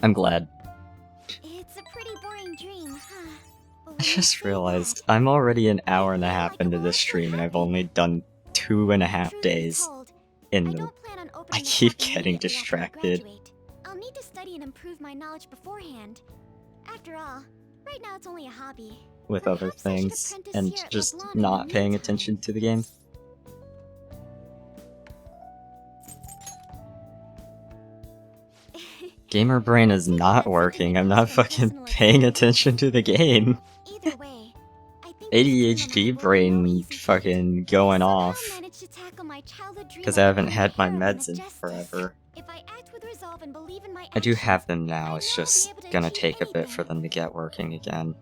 I'm glad. It's a pretty boring dream, huh? But I when you just say realized that, I'm already an hour and a I feel half like into I'm this also stream and I've happy. only done 2.5 Truth be days told, in I the... don't plan on opening I the keep shop getting immediately after I distracted graduate. I'll need to study and improve my knowledge beforehand. After all, right now it's only a hobby. with other Perhaps I should things apprentice and here at just Leblon in the not paying meantime. attention to the game. Gamer brain is not working. I'm not fucking paying attention to the game. Either way, I think this dream of ADHD mine will be no brain easy feat. fucking going Somehow off. managed to tackle my childhood dream Because of I haven't becoming had a my heroine meds of in justice. forever. If I act with resolve and believe in my I do actions, have them now, I it's know I'll just be able to gonna achieve take a bit for anything. them to get working again.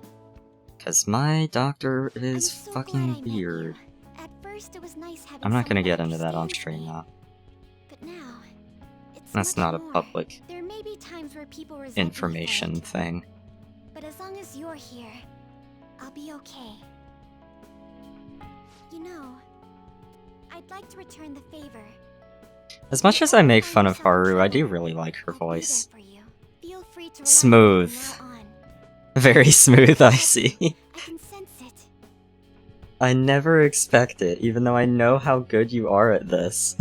Because my doctor I'm is so glad I fucking met you. weird. At first, it was nice having I'm not gonna someone get that into that on understands stream me. now. But now, it's That's much not a more. public There may be times where people resent me for information it, thing. but as long as you're here, I'll be okay. You know, I'd like to return the favor. As much as I make fun of Haru, I do really like her I'll be there voice. for you. Feel free to rely on me Smooth. from now on. Very smooth, I see. I can sense it. I never expect it, even though I know how good you are at this.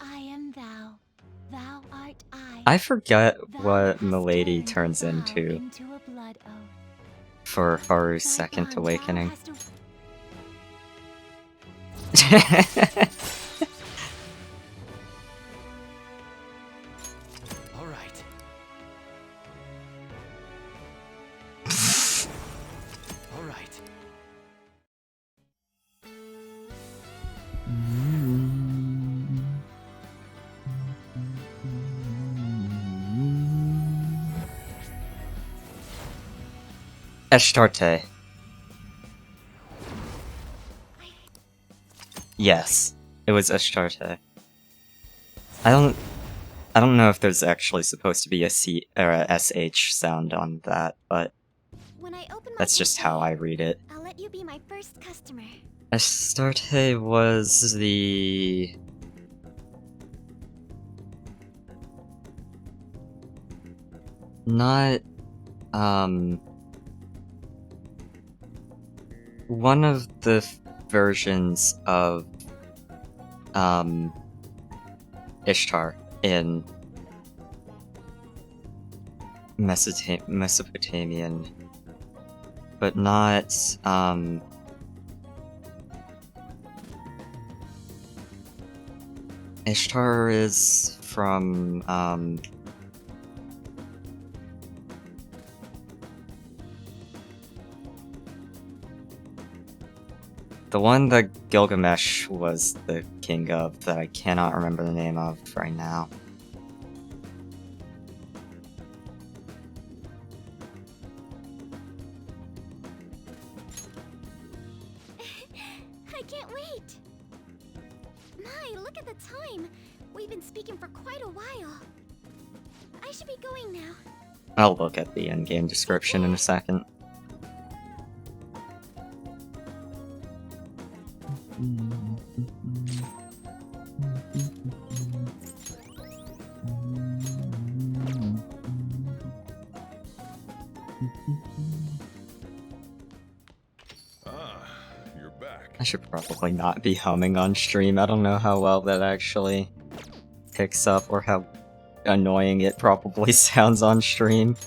I am thou. Thou art I. I forget Thou what hast Milady turned turns the vow into into a blood oath. for Haru's Thy second bond thou awakening. hast a- Ashtarte. Yes, it was Ashtarte. I don't know if there's actually supposed to be a C or a SH sound on that, but When I open my that's just how I cafe, read it. I'll let you be my first customer. Astarte was the... Not, one of the versions of, Ishtar in Mesopotamian, but not, Ishtar is from, the one that Gilgamesh was the king of that I cannot remember the name of right now. I can't wait! My, look at the time! We've been speaking for quite a while. I should be going now. I'll look at the in-game description in a second. Ah, you're back. I should probably not be humming on stream. I don't know how well that actually picks up or how annoying it probably sounds on stream.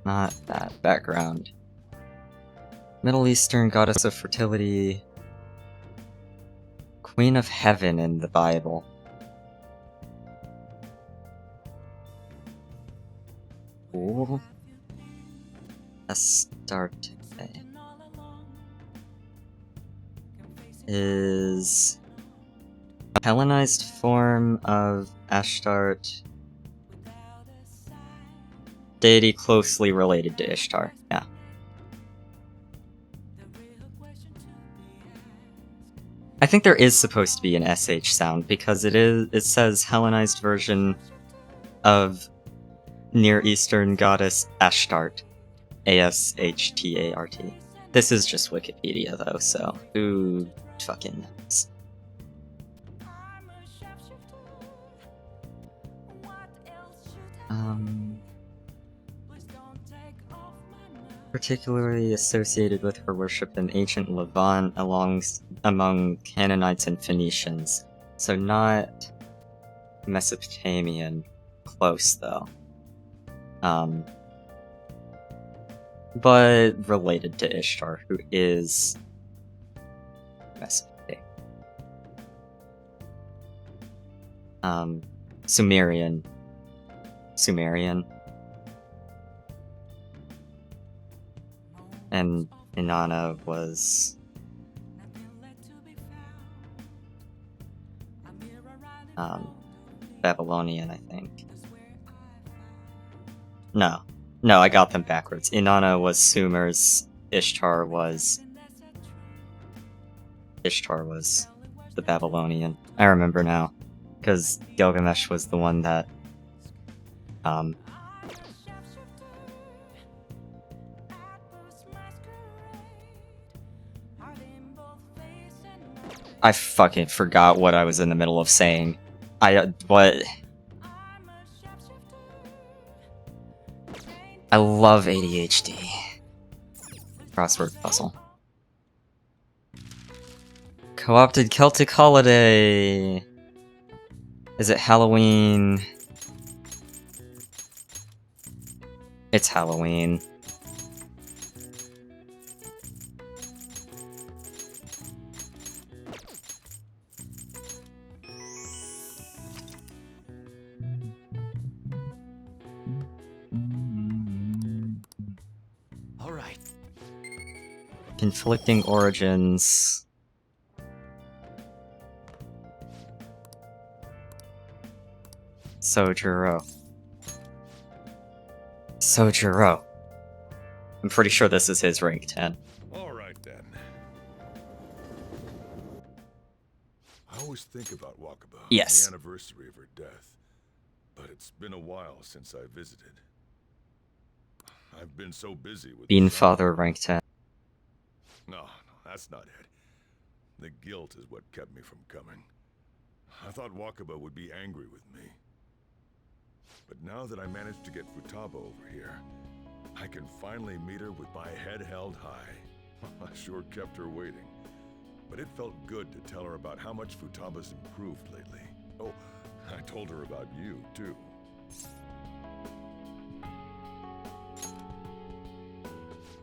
Not that background. Middle Eastern goddess of fertility. Queen of Heaven in the Bible. Ooh. Astarte is a Hellenized form of Ashtart, deity closely related to Ishtar. Yeah. I think there is supposed to be an SH sound because it says Hellenized version of Near Eastern goddess Ashtart. Ashtart. This is just Wikipedia though, so who fucking knows? Particularly associated with her worship in ancient Levant among Canaanites and Phoenicians. So not Mesopotamian. Close though. But related to Ishtar, who is Mesopotamian. Sumerian. And Inanna was Babylonian, I think. No, I got them backwards. Inanna was Sumer's, Ishtar was the Babylonian. I remember now, because Gilgamesh was the one that I fucking forgot what I was in the middle of saying. What? I love ADHD. Crossword puzzle. Co-opted Celtic holiday! Is it Halloween? It's Halloween. Alright. Conflicting origins. Sojuro. I'm pretty sure this is his rank 10. Alright then. I always think about Wakaba Yes. on the anniversary of her death, but it's been a while since I visited. I've been so busy with Bean the shop. Father rank 10. No, that's not it. The guilt is what kept me from coming. I thought Wakaba would be angry with me. But now that I managed to get Futaba over here, I can finally meet her with my head held high. I sure kept her waiting. But it felt good to tell her about how much Futaba's improved lately. Oh, I told her about you, too.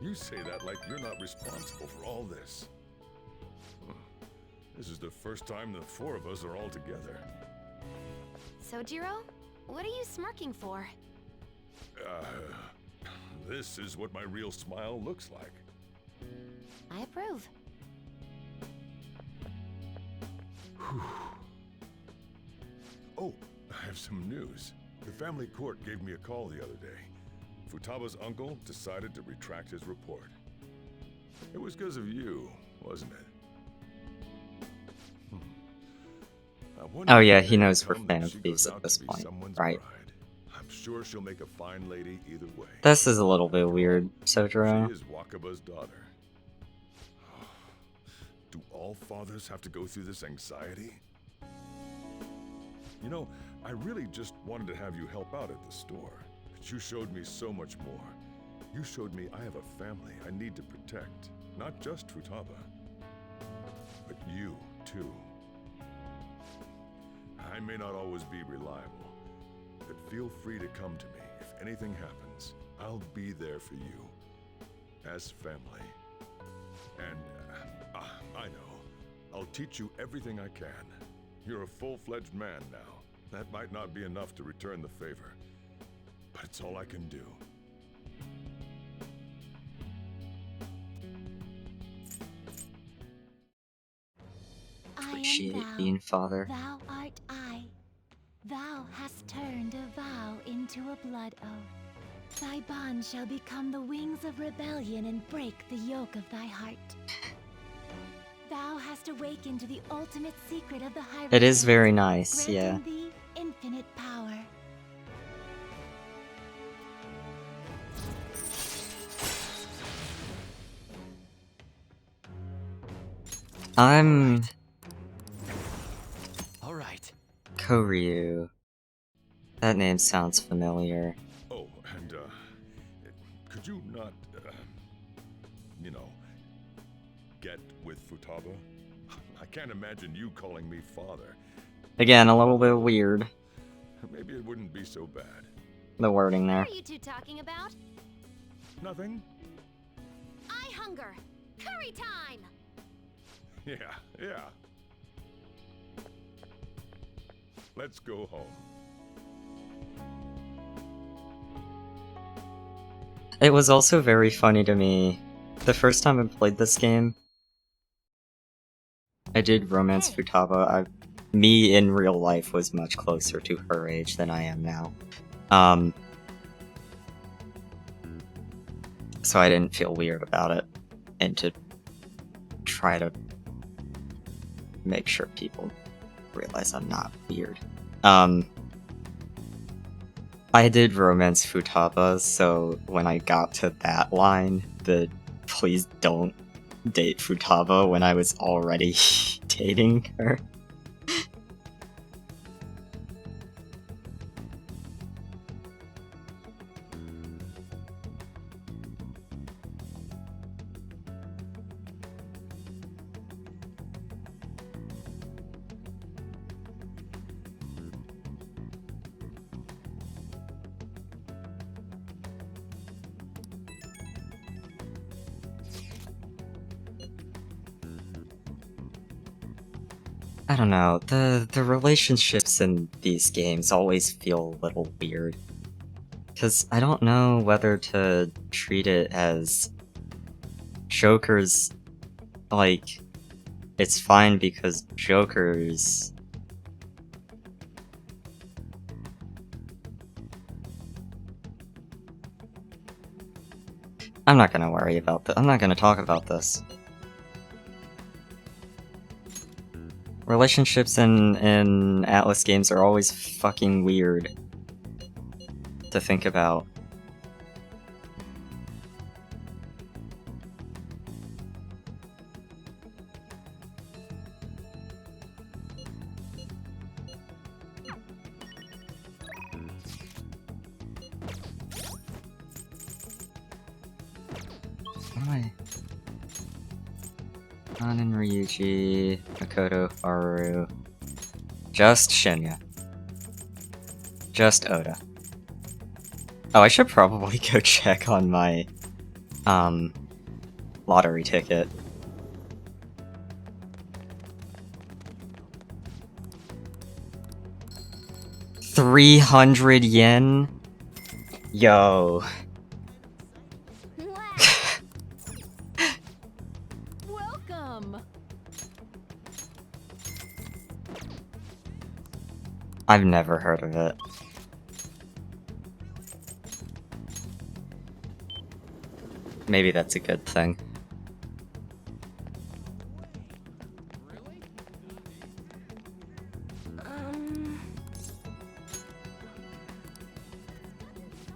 You say that like you're not responsible for all this. This is the first time the four of us are all together. Sojiro, what are you smirking for? This is what my real smile looks like. I approve. Oh, I have some news. The family court gave me a call the other day. Futaba's uncle decided to retract his report. It was because of you, wasn't it? I wonder Oh if yeah, the he day knows will we're come that fan of she these goes at out this to be point, someone's right? bride. I'm sure she'll make a fine lady either way. This is a little bit weird, Sojiro. She is Wakaba's daughter. Do all fathers have to go through this anxiety? You know, I really just wanted to have you help out at the store, but you showed me so much more. You showed me I have a family I need to protect, not just Futaba, but you, too. I may not always be reliable, but feel free to come to me if anything happens. I'll be there for you, as family. And, I know, I'll teach you everything I can. You're a full-fledged man now. That might not be enough to return the favor, but it's all I can do. Appreciate Bean Father. Thou art I. Thou hast turned a vow into a blood oath. Thy bond shall become the wings of rebellion and break the yoke of thy heart. Thou hast awakened to the ultimate secret of the hierarchy. It is very nice, yeah. Granting thee infinite power. I'm All right. Koryu. That name sounds familiar. Oh, and, could you not, you know, get with Futaba? I can't imagine you calling me father. Again, a little bit weird, Maybe it wouldn't be so bad. the wording there. What are you two talking about? Nothing? I hunger. Curry time! Yeah. Let's go home. It was also very funny to me. The first time I played this game, I did romance Futaba. Me in real life was much closer to her age than I am now. So I didn't feel weird about it. And to try to make sure people realize I'm not weird. I did romance Futaba, so when I got to that line, the please don't date Futaba when I was already dating her. I don't know, the relationships in these games always feel a little weird. Because I don't know whether to treat it as Joker's, like, it's fine because Joker's... I'm not gonna worry about this. I'm not gonna talk about this. Relationships in Atlas games are always fucking weird to think about. Why? Anan Ryuji, Makoto Haru. Just Shinya. Just Oda. Oh, I should probably go check on my, lottery ticket. $300 yen? Yo. Welcome. I've never heard of it. Maybe that's a good thing.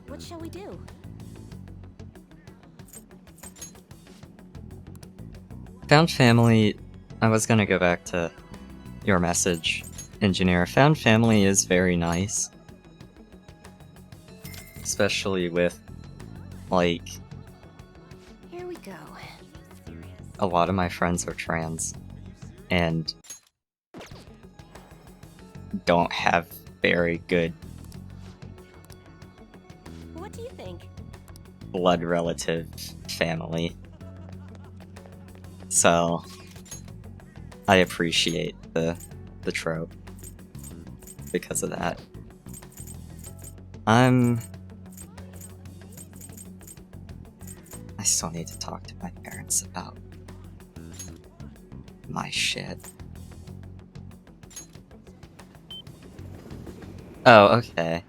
What shall we do? Found family. I was gonna go back to your message, engineer. Found family is very nice. Especially with, like, Here we go. a lot of my friends are trans and don't have very good What do you think? blood relative family. So I appreciate the trope because of that. I still need to talk to my parents about my shit. Oh, okay.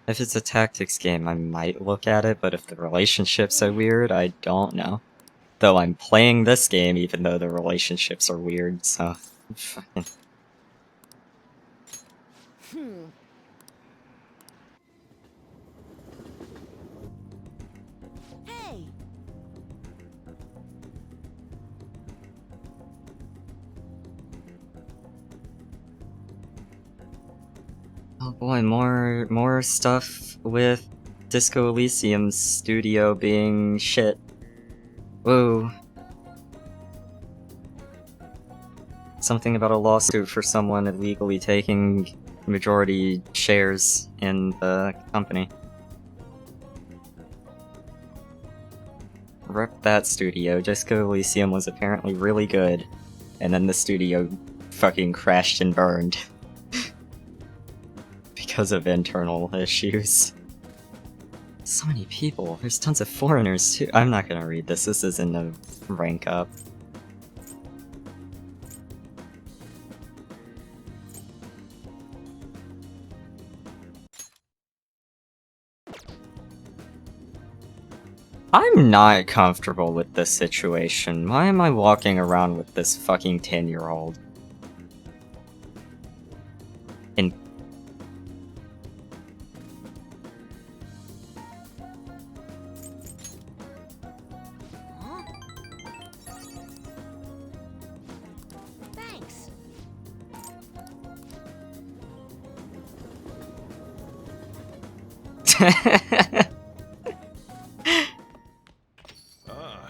If it's a tactics game, I might look at it, but if the relationships are weird, I don't know. Though I'm playing this game even though the relationships are weird, so... fucking... Hey! Oh boy, more stuff with Disco Elysium's studio being shit. Whoa. Something about a lawsuit for someone illegally taking majority shares in the company. Rep that studio. Disco Elysium was apparently really good, and then the studio fucking crashed and burned. Because of internal issues. So many people. There's tons of foreigners too. I'm not gonna read this. This isn't a rank up. I'm not comfortable with this situation. Why am I walking around with this fucking 10-year-old? In Huh? Thanks. Ah,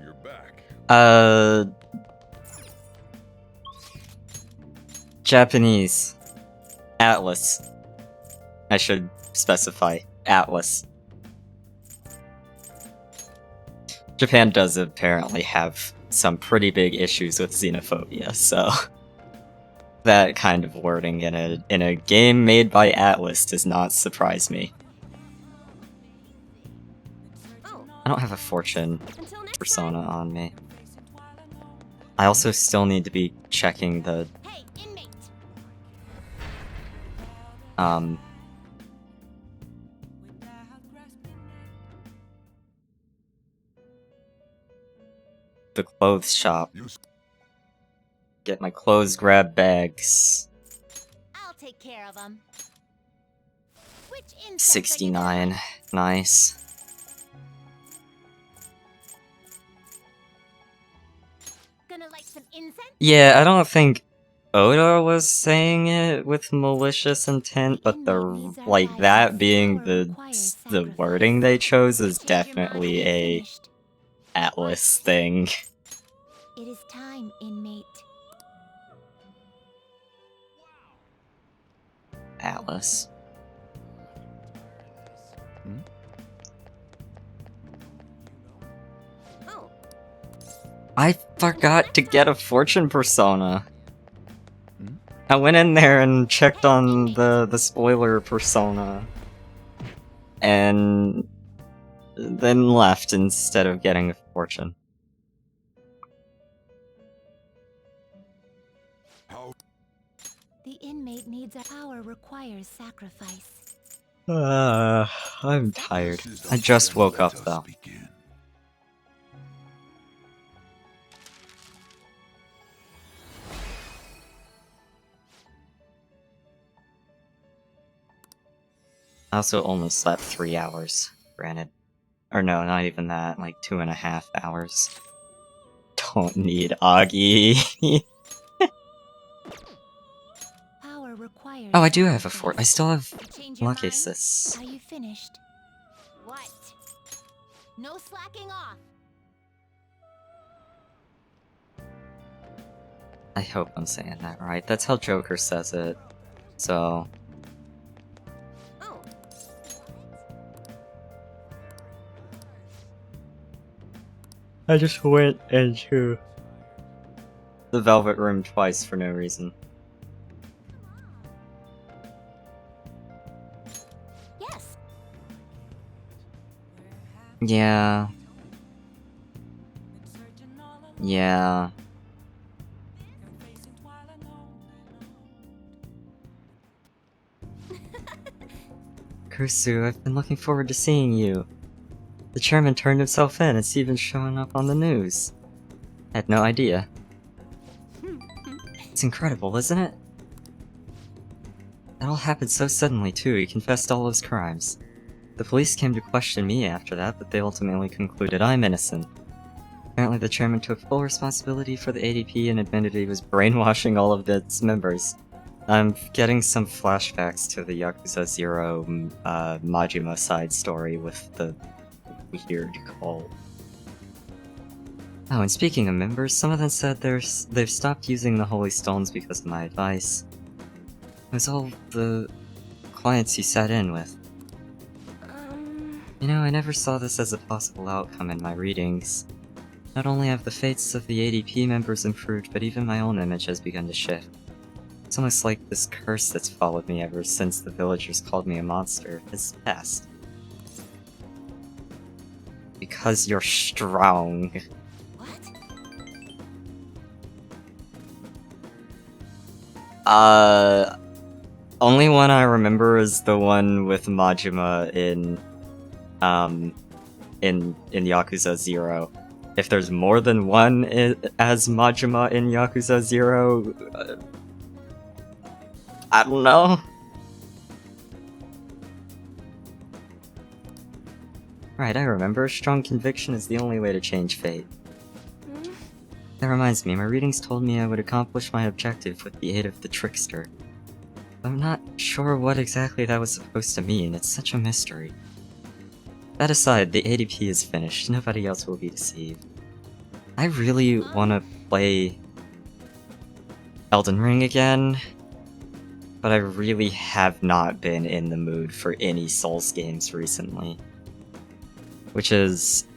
you're back. Japanese. Atlas. I should specify. Atlas. Japan does apparently have some pretty big issues with xenophobia, so... that kind of wording in a game made by Atlas does not surprise me. Oh, I don't have a fortune until next persona on me. I also still need to be checking the, time. Hey, inmate. the clothes shop. You Get my clothes grab bags. I'll take care of them. Which insects are you 69. gonna Nice. like some incense? Yeah, I don't think Oda was saying it with malicious intent, but like that being the wording they chose is definitely a Atlas thing. It is time, inmate. Atlas. Oh, I forgot to get a fortune persona. I went in there and checked on the spoiler persona. And then left instead of getting a fortune. how the inmate needs a power requires sacrifice. I'm tired. This is I just then woke let up us though. begin. I also only slept 3 hours, granted. Or no, not even that, like 2.5 hours. Don't need Augie. Power requires Oh, I do have a sacrifice. fort. I still have Change your mind? Lachesis. Are you finished? What? No slacking off. I hope I'm saying that right. That's how Joker says it. So, Oh, I just went into the Velvet Room twice for no reason. yes. Yeah. Yeah. Kursu, I've been looking forward to seeing you. The chairman turned himself in, it's even showing up on the news. Had no idea. It's incredible, isn't it? It all happened so suddenly, too. He confessed all his crimes. The police came to question me after that, but they ultimately concluded I'm innocent. Apparently the chairman took full responsibility for the ADP and admitted he was brainwashing all of its members. I'm getting some flashbacks to the Yakuza 0 Majima side story with the weird cult. Oh, and speaking of members, some of them said they've stopped using the Holy Stones because of my advice. It was all the clients you sat in with. You know, I never saw this as a possible outcome in my readings. Not only have the fates of the ADP members improved, but even my own image has begun to shift. It's almost like this curse that's followed me ever since the villagers called me a monster has passed. Because you're strong. What? Only one I remember is the one with Majima in Yakuza 0. If there's more than one as Majima in Yakuza 0, I don't know. Right, I remember. Strong conviction is the only way to change fate. That reminds me, my readings told me I would accomplish my objective with the aid of the trickster. I'm not sure what exactly that was supposed to mean, it's such a mystery. That aside, the ADP is finished, nobody else will be deceived. I really want to play Elden Ring again, but I really have not been in the mood for any Souls games recently. Which is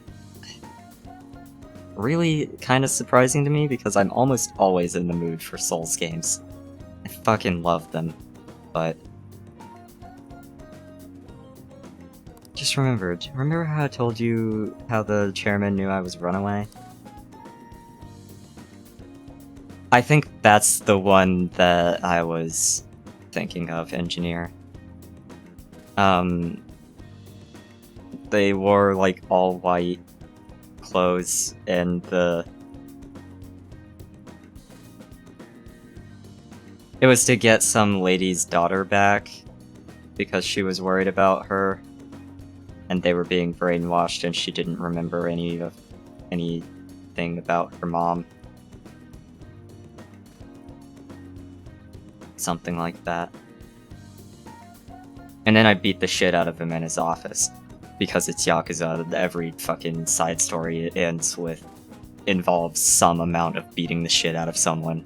really kind of surprising to me because I'm almost always in the mood for Souls games. I fucking love them, but... Just remembered. Remember how I told you how the chairman knew I was Runaway? I think that's the one that I was thinking of, Engineer. They wore like all white clothes and the It was to get some lady's daughter back because she was worried about her and they were being brainwashed and she didn't remember anything about her mom. Something like that. And then I beat the shit out of him in his office. Because it's Yakuza, every fucking side story involves some amount of beating the shit out of someone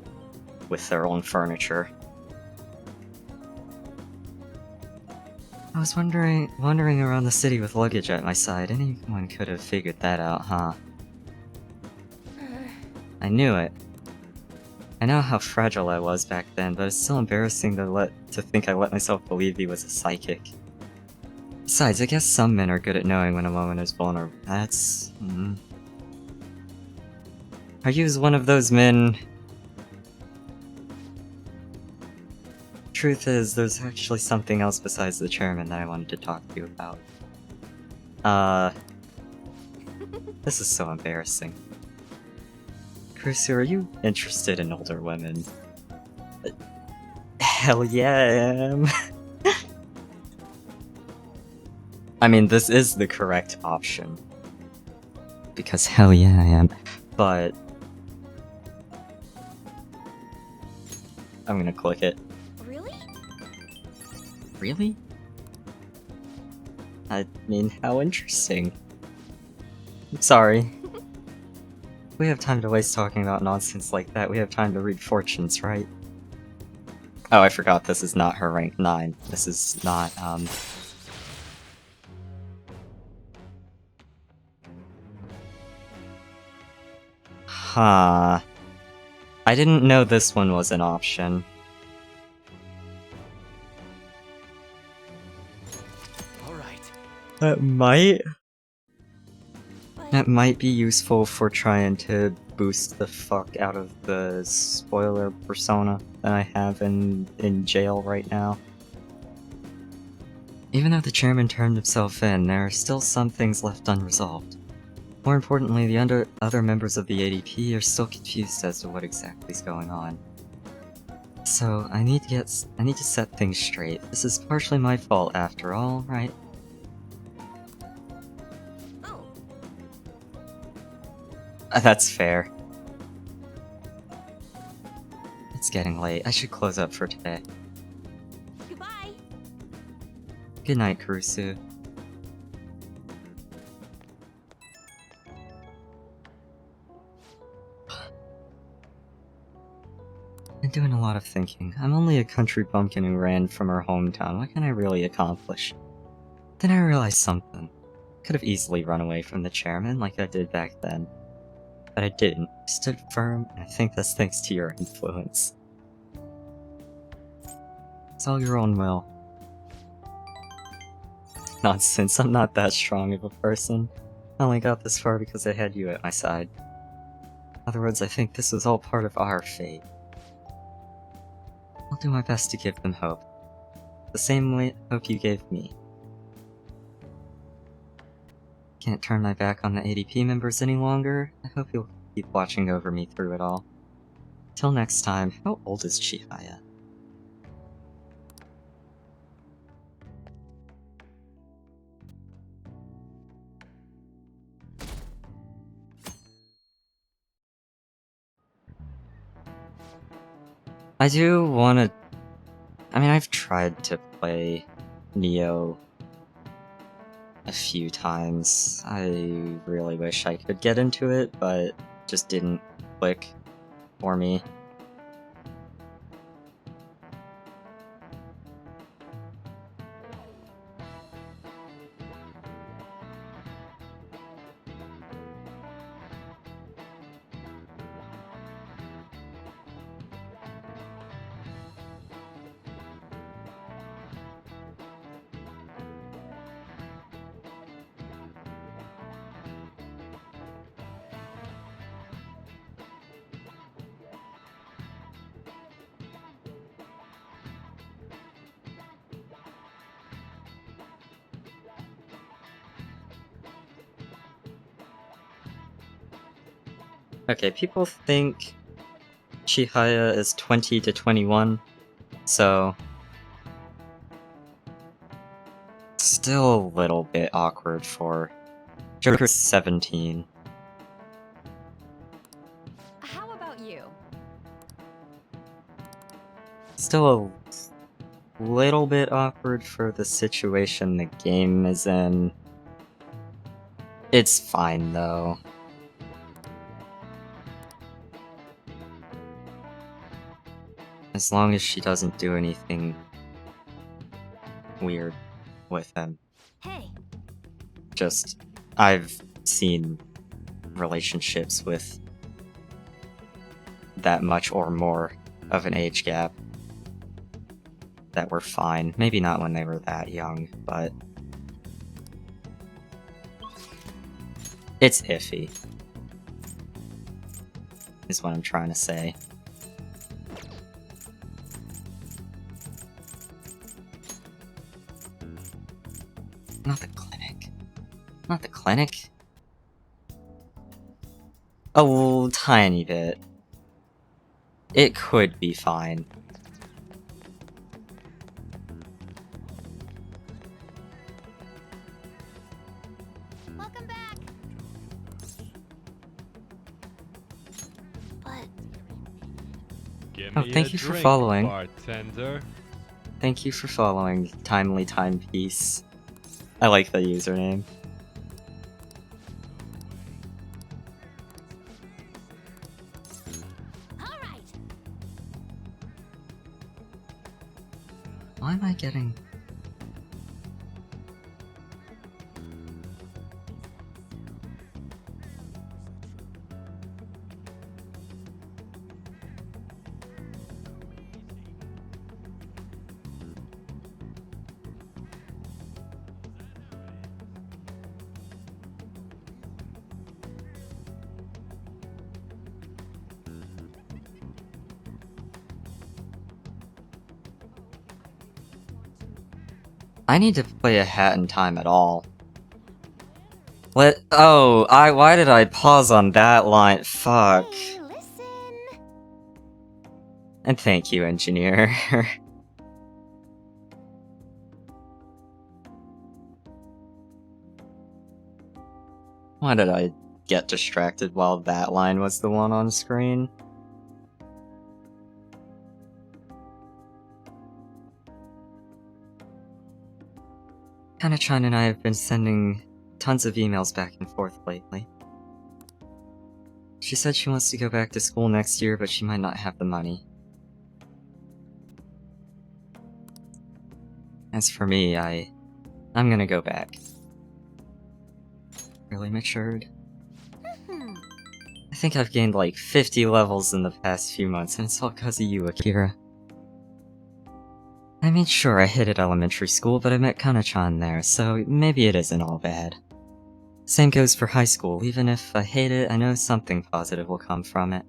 with their own furniture. I was wandering around the city with luggage at my side. Anyone could have figured that out, huh? I knew it. I know how fragile I was back then, but it's still embarrassing to think I let myself believe he was a psychic. Besides, I guess some men are good at knowing when a woman is vulnerable. That's... Are you one of those men? Truth is, there's actually something else besides the chairman that I wanted to talk to you about. This is so embarrassing. Kurusu, are you interested in older women? Hell yeah, I am. I mean, this is the correct option. Because hell yeah, I am. But... I'm gonna click it. Really? Really? I mean, how interesting. I'm sorry. We have time to waste talking about nonsense like that. We have time to read fortunes, right? Oh, I forgot this is not her rank 9. This is not, Huh. I didn't know this one was an option. Alright. That might be useful for trying to boost the fuck out of the spoiler persona that I have in jail right now. Even though the chairman turned himself in, there are still some things left unresolved. More importantly, the other members of the ADP are still confused as to what exactly is going on. So, I need to set things straight. This is partially my fault after all, right? Oh, That's fair. It's getting late. I should close up for today. goodbye. Good night, Kurusu. Been doing a lot of thinking. I'm only a country bumpkin who ran from her hometown. What can I really accomplish? Then I realized something. Could have easily run away from the chairman like I did back then. But I didn't. I stood firm, and I think that's thanks to your influence. It's all your own will. Nonsense, I'm not that strong of a person. I only got this far because I had you at my side. In other words, I think this was all part of our fate. I'll do my best to give them hope. The same hope you gave me. Can't turn my back on the ADP members any longer. I hope you'll keep watching over me through it all. Till next time, how old is Chihaya? I do wanna... I mean, I've tried to play Neo a few times. I really wish I could get into it, but just didn't click for me. Okay, people think Chihaya is 20 to 21. So, still a little bit awkward for Joker's 17. How about you? Still a little bit awkward for the situation the game is in. It's fine though. As long as she doesn't do anything weird with him. Hey, Just, I've seen relationships with that much or more of an age gap that were fine. Maybe not when they were that young, but it's iffy, is what I'm trying to say. Not the clinic. Not the clinic. A tiny bit. It could be fine. Welcome back. But Give Oh, me thank a you for drink, following. bartender. Thank you for following Timely Timepiece. I like the username. all right. Why am I getting... I need to play a Hat in Time at all. What? Oh, why did I pause on that line? Fuck. Hey, listen. And thank you, engineer. Why did I get distracted while that line was the one on screen? Kanachan and I have been sending tons of emails back and forth lately. She said she wants to go back to school next year, but she might not have the money. As for me, I'm gonna go back. Really matured. Hmm. I think I've gained like 50 levels in the past few months, and it's all because of you, Akira. I mean, sure, I hit at elementary school, but I met Kana-chan there, so maybe it isn't all bad. Same goes for high school. Even if I hate it, I know something positive will come from it.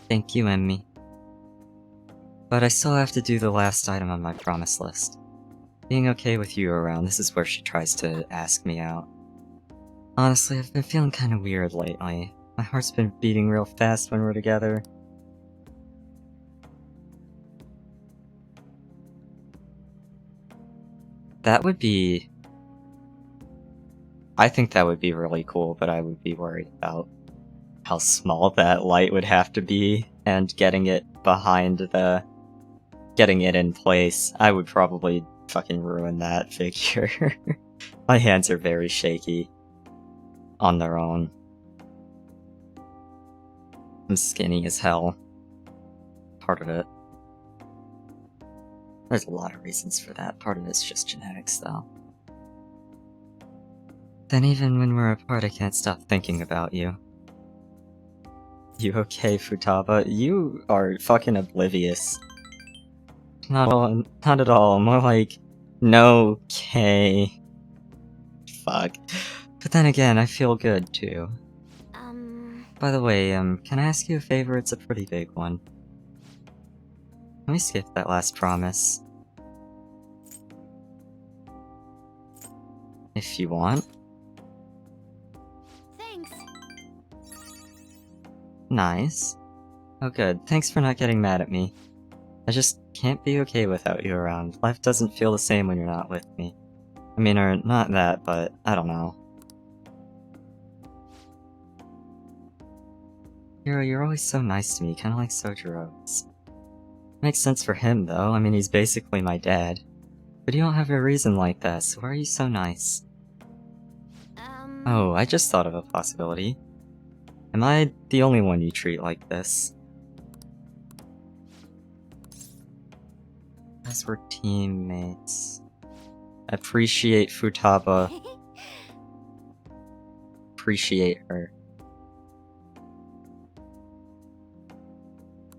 Thank you, Emmy. But I still have to do the last item on my promise list. Being okay with you around, this is where she tries to ask me out. Honestly, I've been feeling kinda weird lately. My heart's been beating real fast when we're together. That would be... I think that would be really cool, but I would be worried about how small that light would have to be, and getting it behind the... getting it in place. I would probably fucking ruin that figure. My hands are very shaky. On their own. I'm skinny as hell. Part of it. There's a lot of reasons for that. Part of it's just genetics, though. Then even when we're apart, I can't stop thinking about you. You okay, Futaba? You are fucking oblivious. Not at all. More like, no, K. Fuck. But then again, I feel good, too. By the way, can I ask you a favor? It's a pretty big one. Can we skip that last promise? If you want. Thanks. Nice. Oh good, thanks for not getting mad at me. I just can't be okay without you around. Life doesn't feel the same when you're not with me. I mean, or not that, but I don't know. Hiro, you're always so nice to me, kinda like Sojiro's. Makes sense for him, though. I mean, he's basically my dad. But you don't have a reason like that, so why are you so nice? Oh, I just thought of a possibility. Am I the only one you treat like this? As we're teammates. Appreciate Futaba. Appreciate her.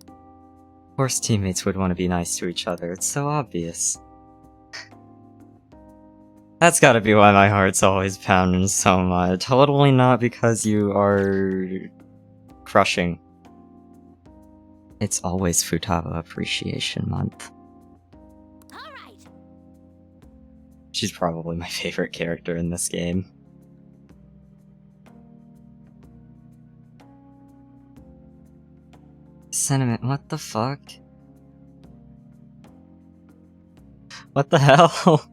Of course teammates would want to be nice to each other, it's so obvious. That's gotta be why my heart's always pounding so much. Totally not because you are... crushing. It's always Futaba Appreciation Month. Alright. She's probably my favorite character in this game. Sentiment, what the fuck? What the hell?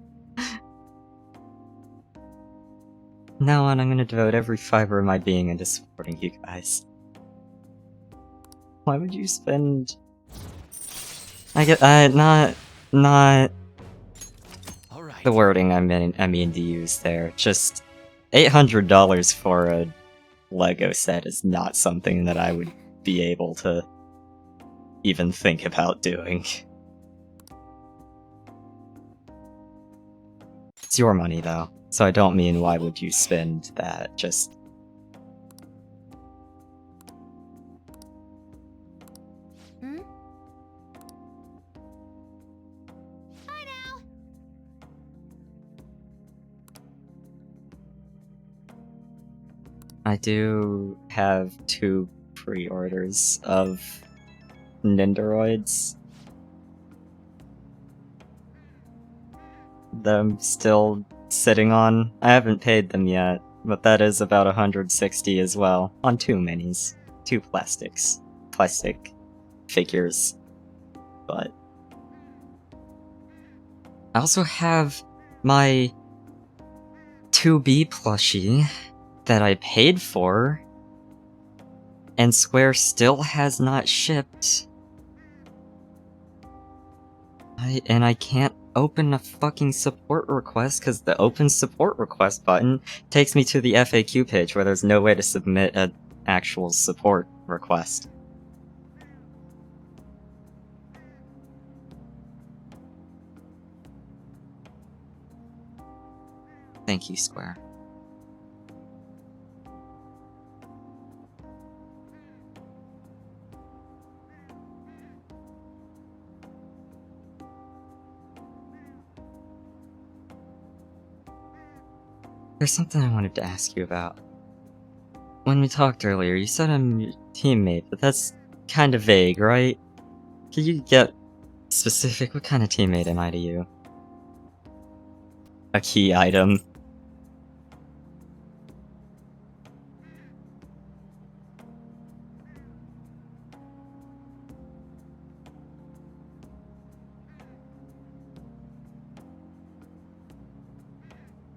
Now on, I'm gonna devote every fiber of my being into supporting you guys. Why would you spend... not All right. the wording I mean to use there. Just $800 for a Lego set is not something that I would be able to even think about doing. It's your money though, so I don't mean why would you spend that, just... Hmm? Bye now. I do have 2 pre-orders of Nindoroids that I'm still sitting on. I haven't paid them yet, but that is about 160 as well, on 2 minis. 2 plastic figures. But I also have my 2B plushie that I paid for, and Square still has not shipped. I can't open a fucking support request because the open support request button takes me to the FAQ page where there's no way to submit an actual support request. Thank you, Square. There's something I wanted to ask you about. When we talked earlier, you said I'm your teammate, but that's kind of vague, right? Can you get specific? What kind of teammate am I to you? A key item.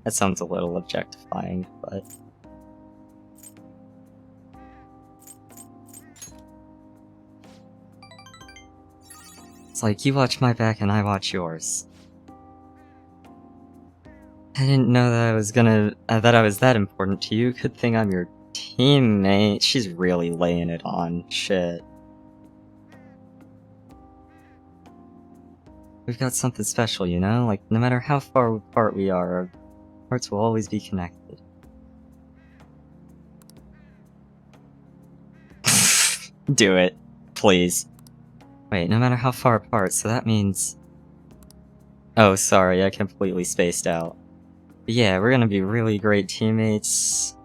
That sounds a little objectifying, but... it's like, you watch my back and I watch yours. I didn't know that I was gonna... that I was that important to you. Good thing I'm your teammate. She's really laying it on. Shit. We've got something special, you know? Like, no matter how far apart we are, our hearts will always be connected. Do it. Please. Wait, no matter how far apart, so that means... oh, sorry, I completely spaced out. But yeah, we're gonna be really great teammates.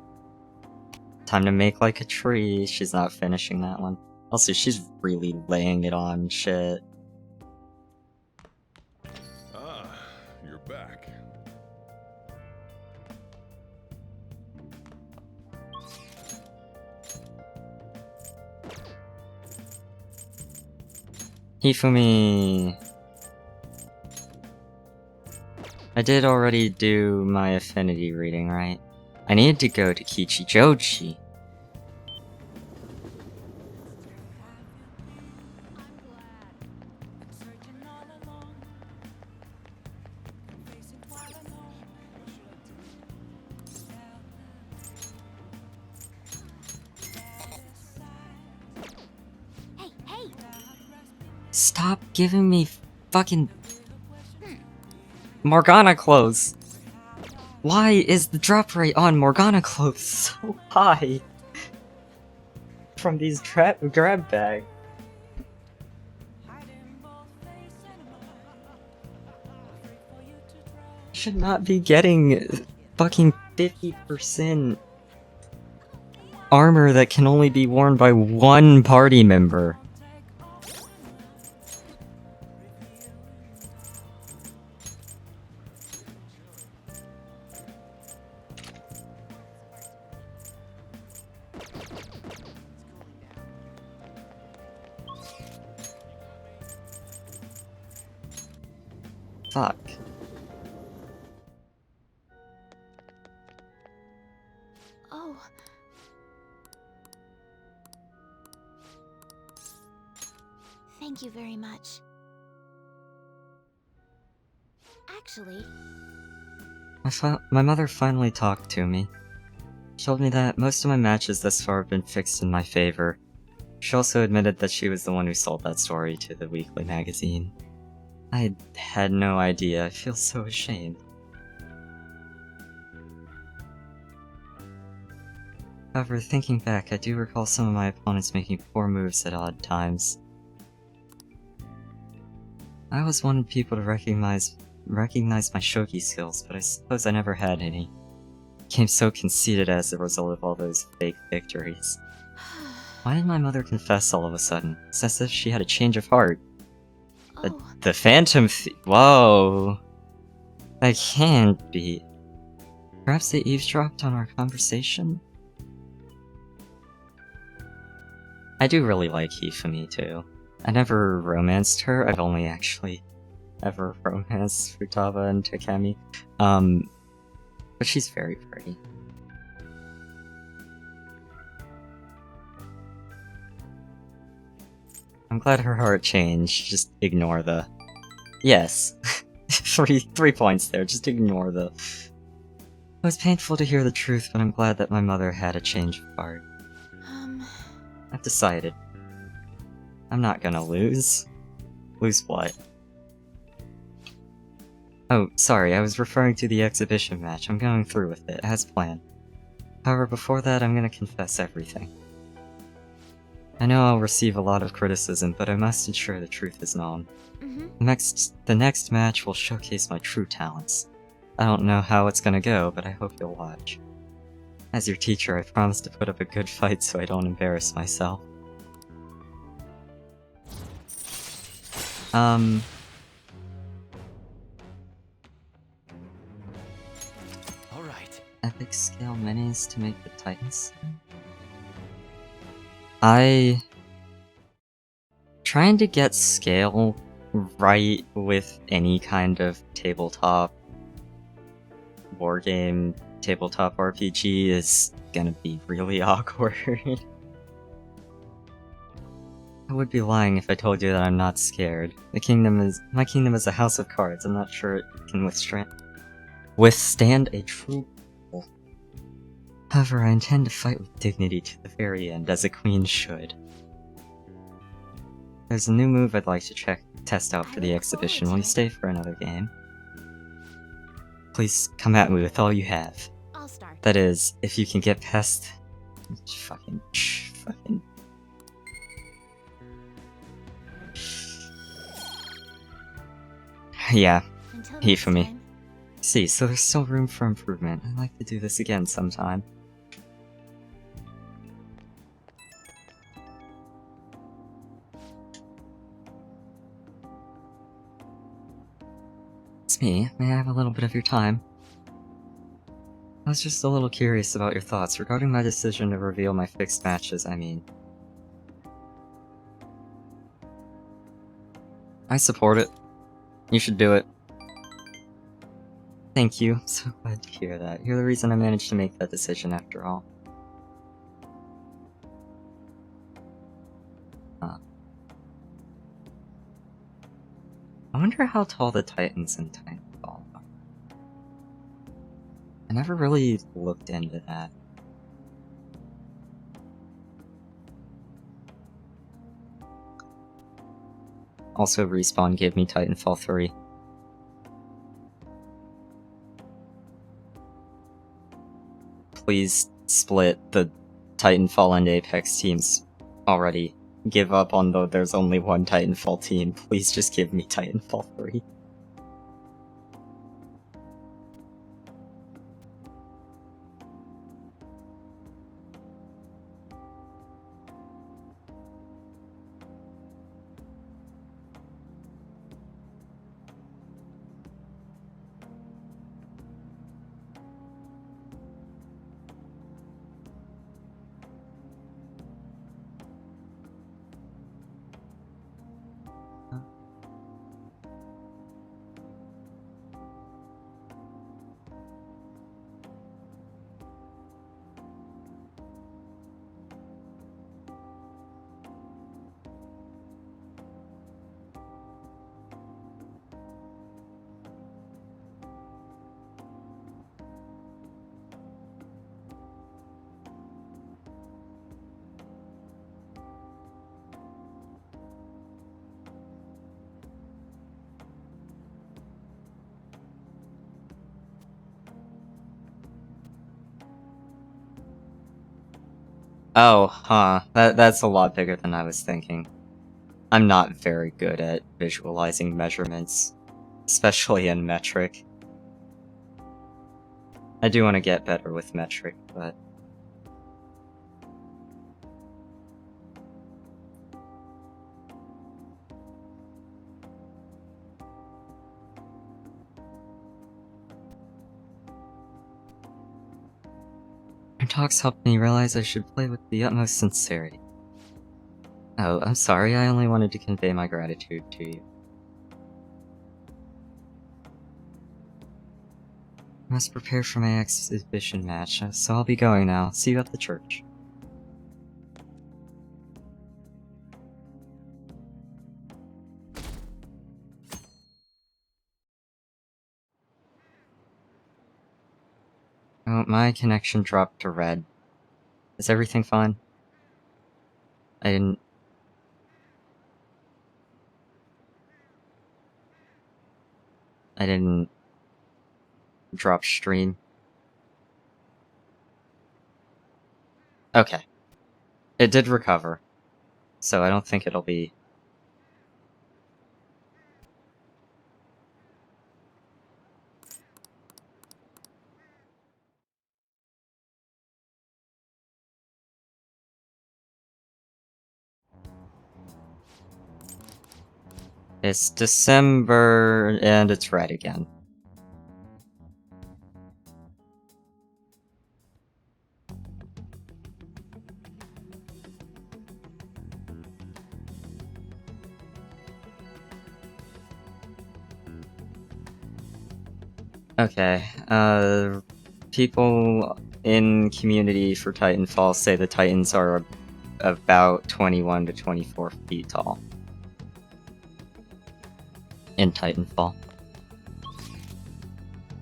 Time to make like a tree. She's not finishing that one. Also, she's really laying it on shit. Ah, you're back. Hifumi... I did already do my affinity reading, right? I needed to go to Kichijoji. Hey, hey! Stop giving me fucking Morgana clothes. Why is the drop rate on Morgana clothes so high from these grab bags? Should not be getting fucking 50% armor that can only be worn by one party member. Fuck. Oh. Thank you very much. Actually, My mother finally talked to me. She told me that most of my matches thus far have been fixed in my favor. She also admitted that she was the one who sold that story to the weekly magazine. I had no idea. I feel so ashamed. However, thinking back, I do recall some of my opponents making poor moves at odd times. I always wanted people to recognize my shogi skills, but I suppose I never had any. Became so conceited as a result of all those fake victories. Why did my mother confess all of a sudden? It's as if she had a change of heart. oh, The Phantom Whoa! That can't be. Perhaps they eavesdropped on our conversation? I do really like Hifumi too. I never romanced her, I've only actually ever romanced Futaba and Takemi. But she's very pretty. I'm glad her heart changed, just ignore the... Yes. three points there, just ignore the... It was painful to hear the truth, but I'm glad that my mother had a change of heart. I've decided. I'm not gonna lose. Lose what? Oh, sorry, I was referring to the exhibition match. I'm going through with it, as planned. However, before that, I'm gonna confess everything. I know I'll receive a lot of criticism, but I must ensure the truth is known. The next match will showcase my true talents. I don't know how it's gonna go, but I hope you'll watch. As your teacher, I promise to put up a good fight so I don't embarrass myself. Alright. Epic scale minis to make the Titans. Trying to get scale right with any kind of tabletop wargame, tabletop RPG is gonna be really awkward. I would be lying if I told you that I'm not scared. My kingdom is a house of cards. I'm not sure it can withstand a true battle. However, I intend to fight with dignity to the very end, as a queen should. There's a new move I'd like to test out for the exhibition. Will you stay for another game? Please come at me with all you have. I'll start. That is, if you can get past... Fucking... Yeah, Until he next for me. time. See, so there's still room for improvement. I'd like to do this again sometime. It's me. May I have a little bit of your time? I was just a little curious about your thoughts regarding my decision to reveal my fixed matches, I mean. I support it. You should do it. Thank you. I'm so glad to hear that. You're the reason I managed to make that decision after all. Huh. I wonder how tall the Titans in Titanfall are. I never really looked into that. Also, Respawn gave me Titanfall 3. Please split the Titanfall and Apex teams already. Give up on there's only one Titanfall team. Please just give me Titanfall 3. Oh, huh. That's a lot bigger than I was thinking. I'm not very good at visualizing measurements, especially in metric. I do want to get better with metric, but... Your talks helped me realize I should play with the utmost sincerity. Oh, I'm sorry, I only wanted to convey my gratitude to you. I must prepare for my exhibition match, so I'll be going now. See you at the church. Oh, my connection dropped to red. Is everything fine? I didn't drop stream. Okay. It did recover, so I don't think it'll be... It's December, and it's red again. Okay, people in community for Titanfall say the Titans are about 21 to 24 feet tall. In Titanfall.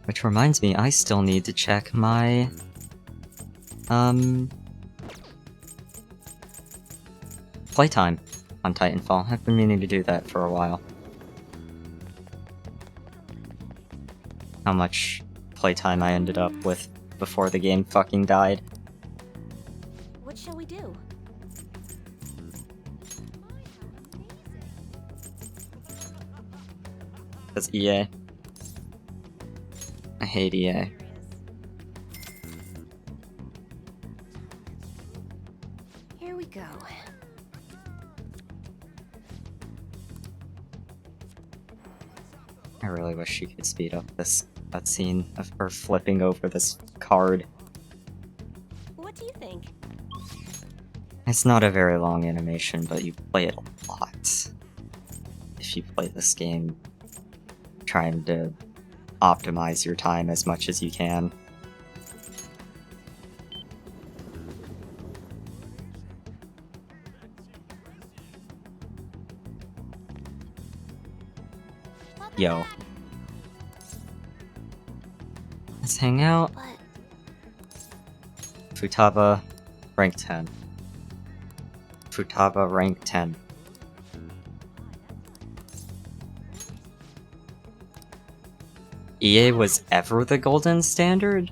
Which reminds me, I still need to check my... playtime on Titanfall. I've been meaning to do that for a while. How much playtime I ended up with before the game fucking died. What shall we do? That's EA. I hate EA. Here we go. I really wish she could speed up this cutscene of her flipping over this card. What do you think? It's not a very long animation, but you play it a lot. if you play this game, trying to optimize your time as much as you can. Yo. Let's hang out. But Futaba, rank 10. Futaba, rank 10. EA was ever the golden standard?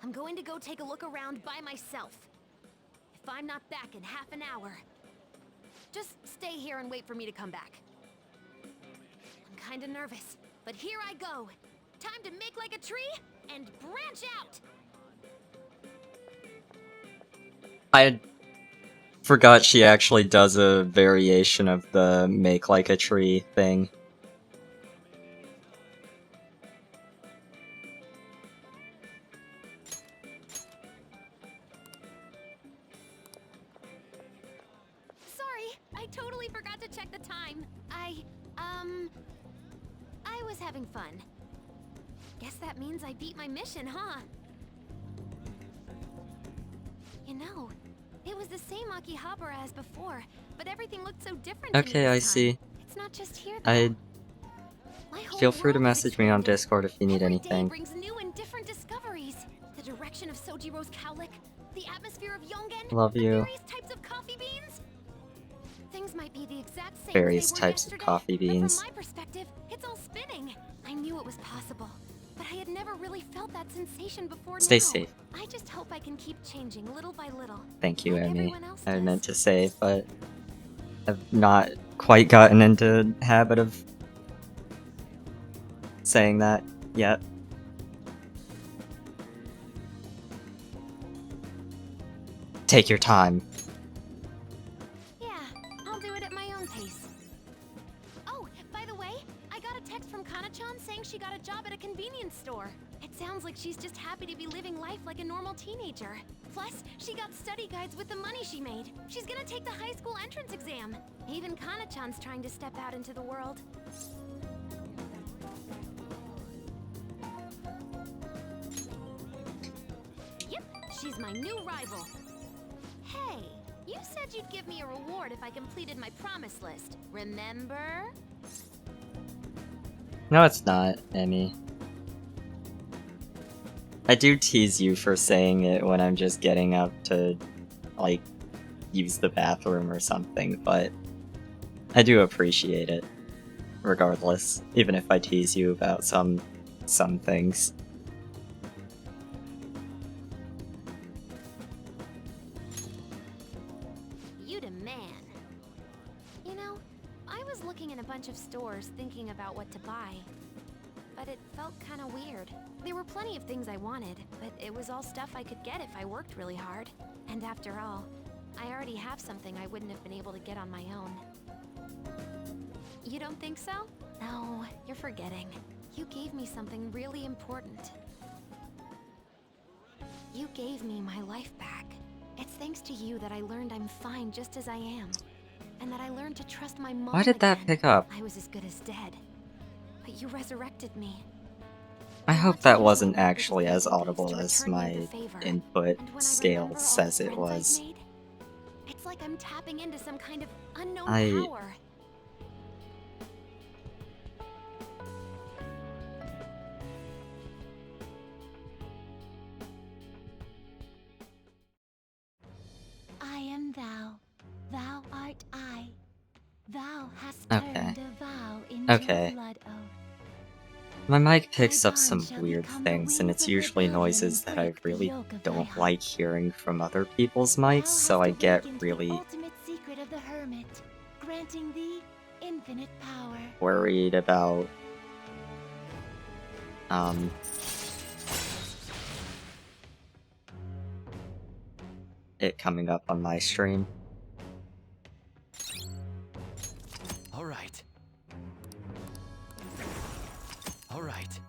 I'm going to go take a look around by myself. If I'm not back in half an hour, just stay here and wait for me to come back. I'm kinda nervous, but here I go. Time to make like a tree and branch out! I forgot she actually does a variation of the make like a tree thing. Sorry, I totally forgot to check the time. I was having fun. Guess that means I beat my mission, huh? You know, it was the same Akihabara as before, but everything looked so different to me Okay, this I time. see. It's not just here, though. I My whole feel free to world has message me on expanded. Discord if you need Every day anything. brings new and different discoveries. The direction of Sojiro's cowlick, the atmosphere of Yongen, Love the you. various types of coffee beans. Things might be the exact same Various as they were types of yesterday, coffee beans. But from my perspective, it's all spinning. I knew it was possible, but I had never really felt that sensation before. Stay now. safe. I just hope I can keep changing little by little. Thank you, like Emmy. everyone else I does. meant to say, but I've not quite gotten into the habit of saying that yet. Take your time. Yeah, I'll do it at my own pace. Oh, by the way, I got a text from Kana-chan saying she got a job at a convenience store. It sounds like she's just happy to be living life like a normal teenager. Plus, she got study guides with the money she made. She's gonna take the high school entrance exam. Even Kana-chan's trying to step out into the world. Yep, she's my new rival. Hey, you said you'd give me a reward if I completed my promise list. Remember? No, it's not, Emmy. I do tease you for saying it when I'm just getting up to, like, use the bathroom or something, but I do appreciate it, regardless, even if I tease you about some things. You the man. You know, I was looking in a bunch of stores thinking about what to buy. But it felt kind of weird. There were plenty of things I wanted, but it was all stuff I could get if I worked really hard. And after all, I already have something I wouldn't have been able to get on my own. You don't think so? No, you're forgetting. You gave me something really important. You gave me my life back. It's thanks to you that I learned I'm fine just as I am. And that I learned to trust my mom Why did that again. pick up? I was as good as dead. But you resurrected me. I hope Watching that you wasn't grow up is actually a as thankful audible place to as return my you the favor. input And when I scale remember all the says it friends I've was. made, it's like I'm tapping into some kind of unknown I- power. I am thou, thou art I. Thou hast Okay. turned a vow into Okay. a blood oath. My mic picks Thy up some bond shall weird become the things, and wings it's of usually rebellion noises and that I break the really yoke of thy don't heart. like hearing from other people's mics, Thou so hast I get awakened really the ultimate secret of the hermit, granting thee infinite power. worried about it coming up on my stream. All right. All right.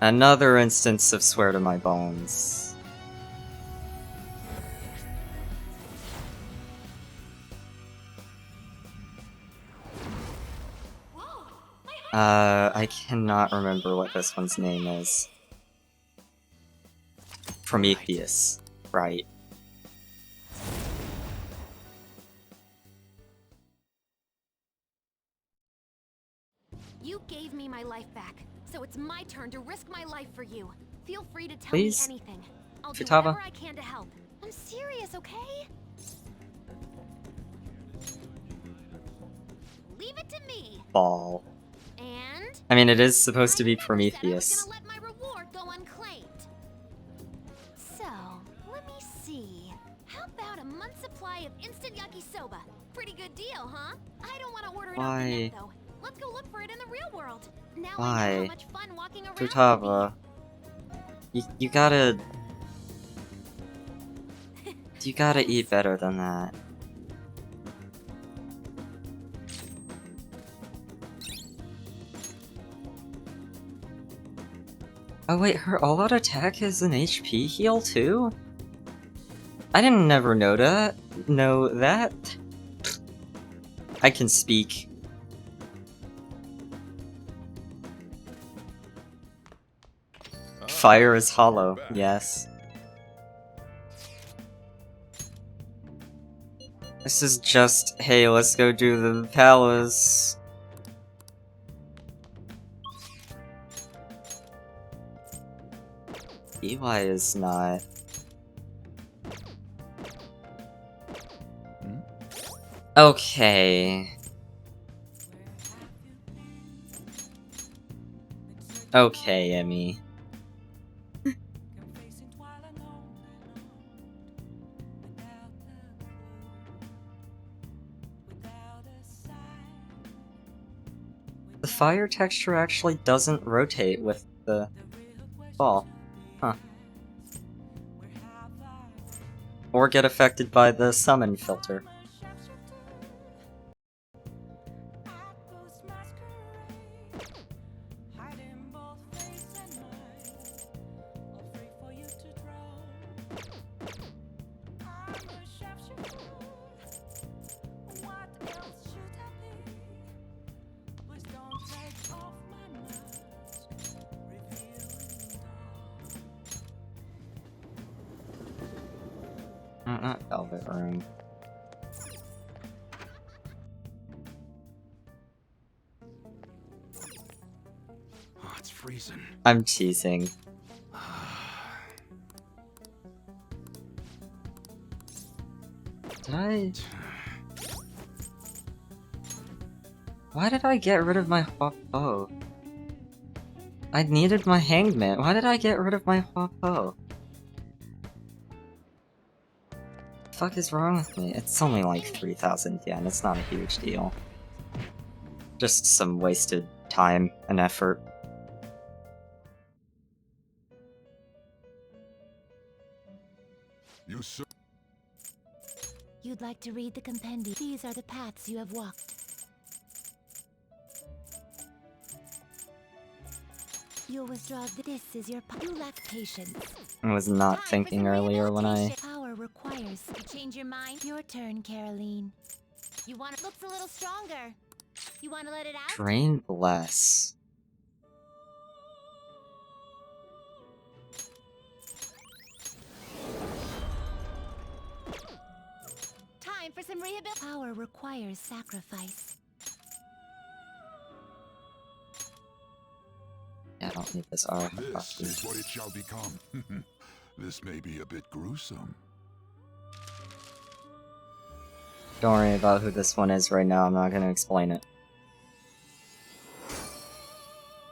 Another instance of swear to my bones. I cannot remember what this one's name is. Prometheus, right. You gave me my life back, so it's my turn to risk my life for you. Feel free to tell Please? me anything. I'll do Futaba? whatever I can to help. I'm serious, okay? Leave it to me. Ball. And I mean, it is supposed to be I never said I was Prometheus. gonna let my reward go unclaimed. So, let me see. How about a month's supply of instant yakisoba? Pretty good deal, huh? I don't want to order it off the Why? net, though. Let's go look for it in the real world. Now I know Why? how much fun walking around Futaba. You gotta... You gotta eat better than that. Oh wait, her all-out attack is an HP heal too? I didn't never know that. I can speak. Fire is hollow, yes. This is just, hey, let's go do the palace. Eli is not. Okay. Okay, Emmy. The fire texture actually doesn't rotate with the ball. Huh. Or get affected by the summon filter. Not Velvet Room. Oh, it's freezing. I'm teasing. Did I... Why did I get rid of my Huapo? I needed my Hangman. Why did I get rid of my Huapo? The fuck is wrong with me? It's only like 3,000 yen, it's not a huge deal. Just some wasted time and effort. You sir. You'd like to read the compendium. These are the paths you have walked. You'll withdraw. This is your. You lack patience. I was not thinking earlier when I... Power requires. You change your mind? Your turn, Caroline. You want it? Looks a little stronger. You want to let it out? Drain Bless. Time for some rehabilitation. Power requires sacrifice. Yeah, I don't need this R. This is what it shall become. This may be a bit gruesome. Don't worry about who this one is right now, I'm not gonna explain it.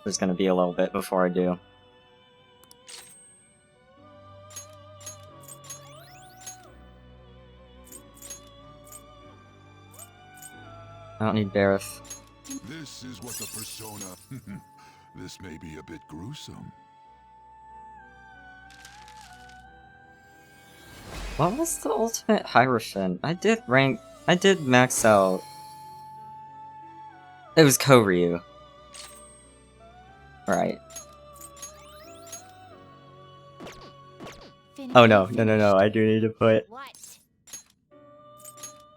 There's gonna be a little bit before I do. I don't need Bareth. This is what the persona. This may be a bit gruesome. What was the ultimate Hierophant? I did max out. It was Koryu. Right. finish. Oh no, no, I do need to put... What?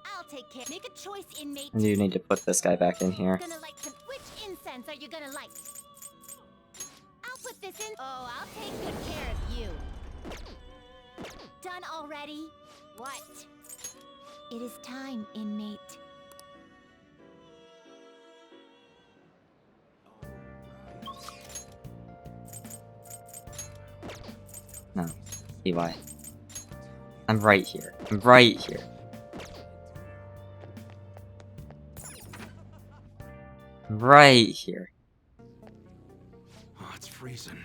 I'll take care. Make a choice, inmate. I do need to put this guy back in here. Gonna light some. Which incense are you gonna light? I'll put this in. Oh, I'll take good care of you. Done already? What? It is time, inmate. No. EY. I'm right here. I'm right here. I'm right here. Oh, it's freezing.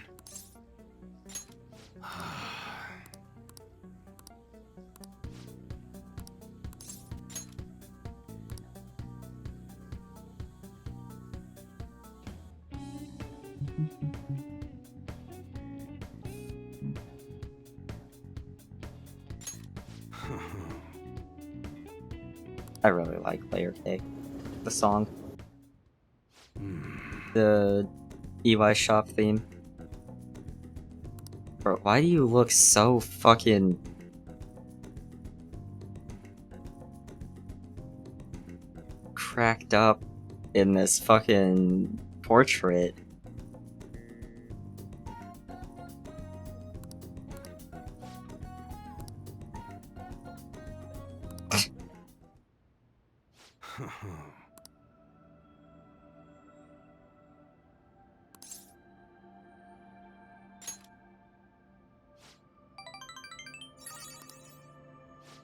I really like Layer Cake. The song. The EY shop theme. Bro, why do you look so fucking... cracked up in this fucking portrait?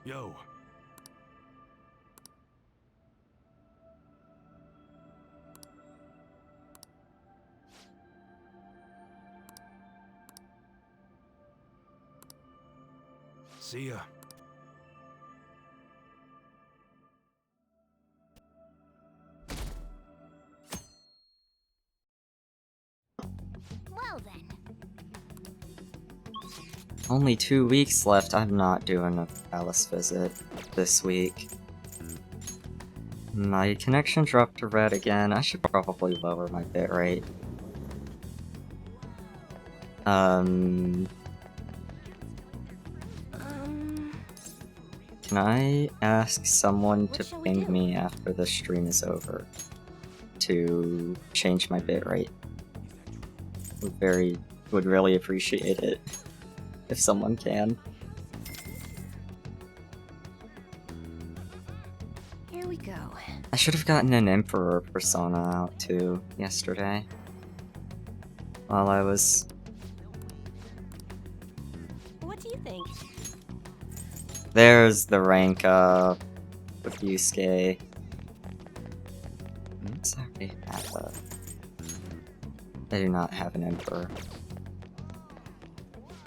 Yo. See ya. Well then. Only 2 weeks left. I'm not doing a palace visit this week. My connection dropped to red again. I should probably lower my bitrate. Can I ask someone to shall we ping do? me after the stream is over to change my bitrate? Would really appreciate it if someone can. Here we go. I should have gotten an Emperor persona out too yesterday. While I was... What do you think? There's the rank up with Yusuke. Oops, I already have a... I do not have an Emperor.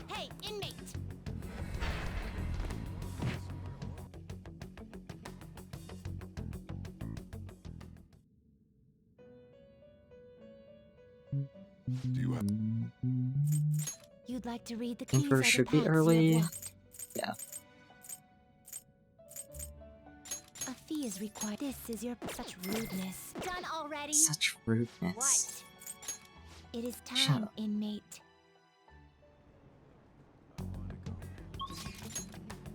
Hey, inmate! Do you have... You'd like to read the keys Emperor or the should be paths you have early. walked. Yeah. A fee is required. This is your such rudeness. Done already? Such rudeness. What? It is Shut time, up. inmate.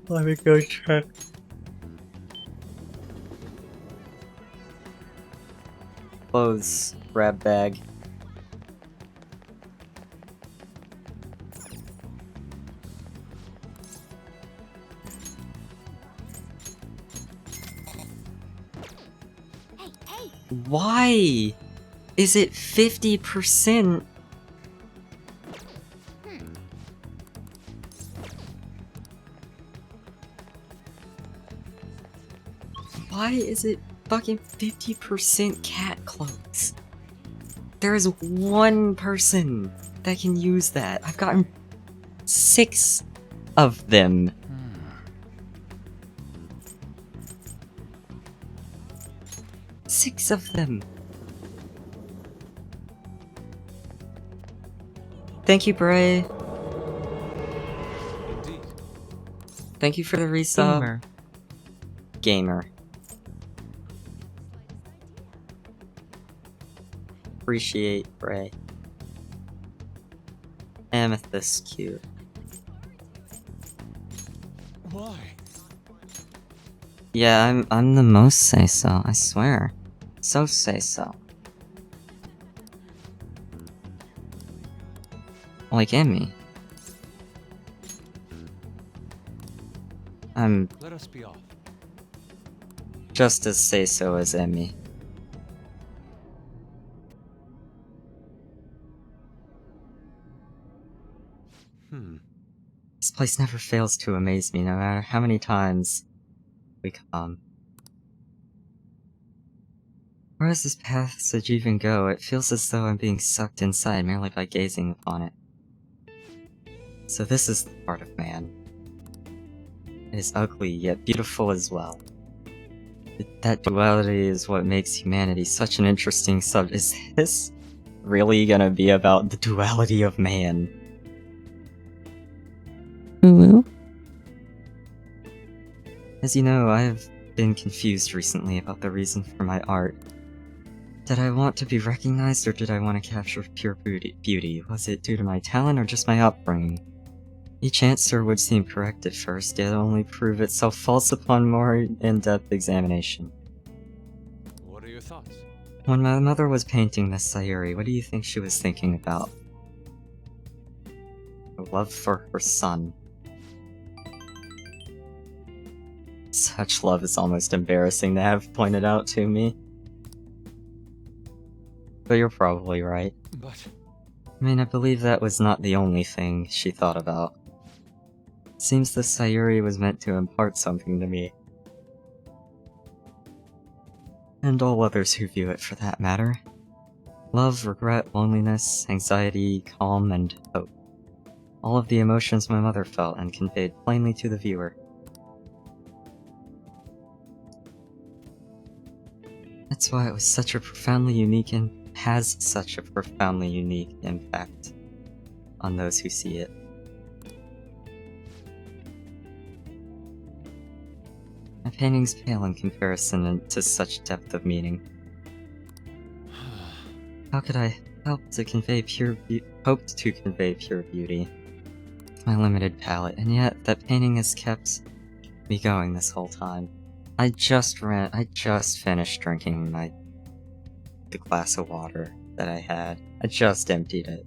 Let me go check. Clothes, grab bag. Hey, hey! Why is it 50%? Why is it fucking 50% cat clothes? There is one person that can use that. I've gotten 6 of them. Six of them. Thank you, Bray. Indeed. Thank you for the resub. Gamer. Appreciate Bray. Amethyst cute. Why? Yeah, I'm the most say-so, I swear. So say-so. Like Emmy. I'm Let us be off. just as say-so as Emmy. This place never fails to amaze me, no matter how many times we come. Where does this passage even go? It feels as though I'm being sucked inside merely by gazing upon it. So this is the part of man. It is ugly, yet beautiful as well. That duality is what makes humanity such an interesting subject. Is this really gonna be about the duality of man? As you know, I have been confused recently about the reason for my art. Did I want to be recognized, or did I want to capture pure beauty? Was it due to my talent, or just my upbringing? Each answer would seem correct at first, yet only prove itself false upon more in-depth examination. What are your thoughts? When my mother was painting Miss Sayuri, what do you think she was thinking about? Her love for her son. Such love is almost embarrassing to have pointed out to me. But you're probably right. But I mean, I believe that was not the only thing she thought about. Seems the Sayuri was meant to impart something to me. And all others who view it for that matter. Love, regret, loneliness, anxiety, calm, and hope. All of the emotions my mother felt and conveyed plainly to the viewer. That's why it was such a profoundly unique and has such a profoundly unique impact on those who see it. My paintings pale in comparison to such depth of meaning. How could I hoped to convey pure beauty with my limited palette, and yet that painting has kept me going this whole time. I just finished drinking the glass of water that I had. I just emptied it.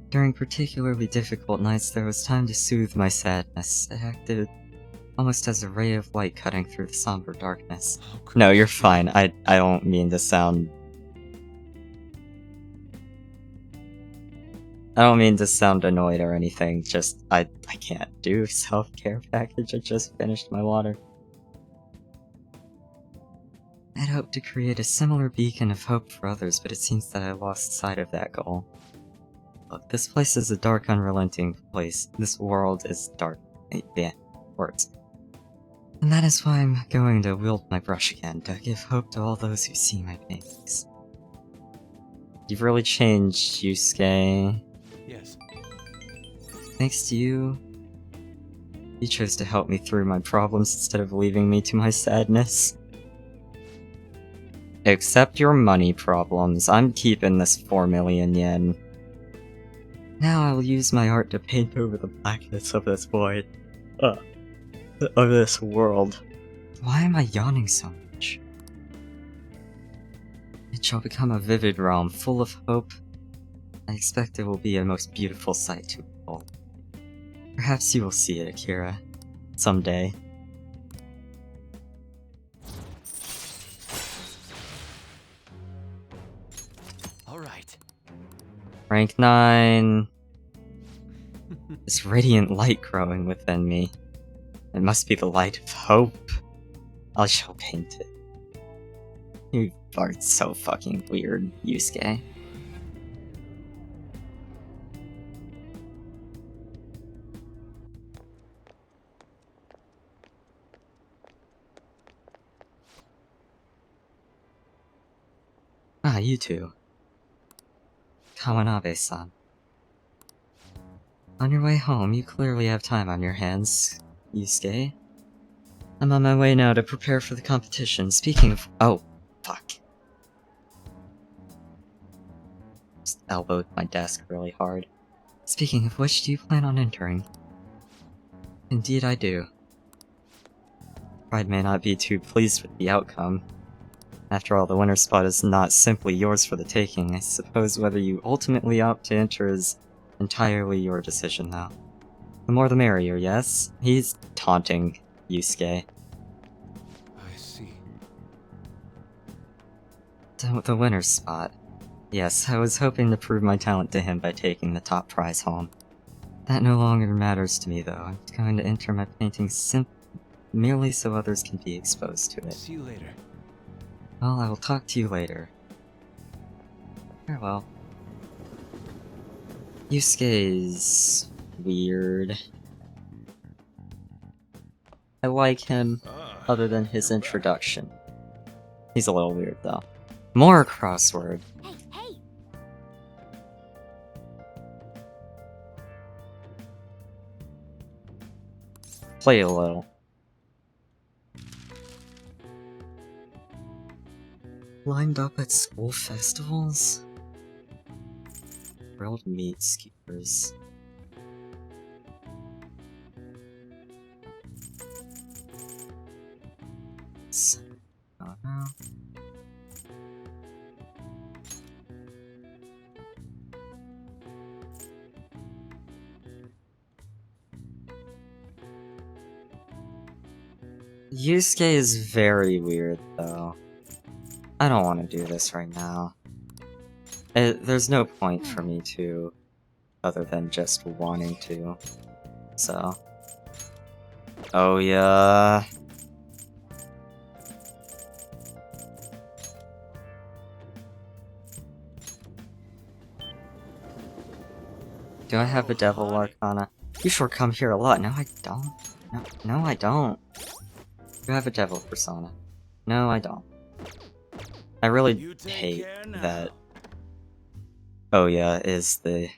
During particularly difficult nights, there was time to soothe my sadness. It acted almost as a ray of light cutting through the somber darkness. No, you're fine. I don't mean to sound... I don't mean to sound annoyed or anything, just I can't do self-care package. I just finished my water. I'd hoped to create a similar beacon of hope for others, but it seems that I lost sight of that goal. Look, this place is a dark, unrelenting place. This world is dark. Yeah, words. And that is why I'm going to wield my brush again, to give hope to all those who see my paintings. You've really changed, Yusuke. yes. Thanks to you, you chose to help me through my problems instead of leaving me to my sadness. Accept your money problems. I'm keeping this 4 million yen. Now I will use my art to paint over the blackness of this void. Of this world. Why am I yawning so much? It shall become a vivid realm full of hope. I expect it will be a most beautiful sight to behold. Perhaps you will see it, Akira. Someday. Alright. Rank 9. This radiant light growing within me. It must be the light of hope. I shall paint it. You are so fucking weird, Yusuke. Ah, you too. Kawanabe-san. On your way home, you clearly have time on your hands, Yusuke. I'm on my way now to prepare for the competition. Speaking of... Oh, fuck. Just elbowed my desk really hard. Speaking of which, do you plan on entering? Indeed I do. Pride may not be too pleased with the outcome. After all, the winter spot is not simply yours for the taking. I suppose whether you ultimately opt to enter is entirely your decision now. The more the merrier, yes? He's taunting Yusuke. I see. The winner's spot. Yes, I was hoping to prove my talent to him by taking the top prize home. That no longer matters to me, though. I'm going to enter my painting merely so others can be exposed to it. See you later. Well, I will talk to you later. Farewell. Yusuke's weird. I like him, other than his introduction. He's a little weird, though. More crossword. Hey, hey! Play a little. Lined up at school festivals? Grilled meat skewers. Oh no. Yusuke is very weird, though. I don't want to do this right now. There's no point for me to, other than just wanting to. So. Oh yeah. Do I have a Devil Arcana? You sure come here a lot. No, I don't. No, I don't. Do I have a Devil Persona? No, I don't. I really hate that. Oh yeah, is the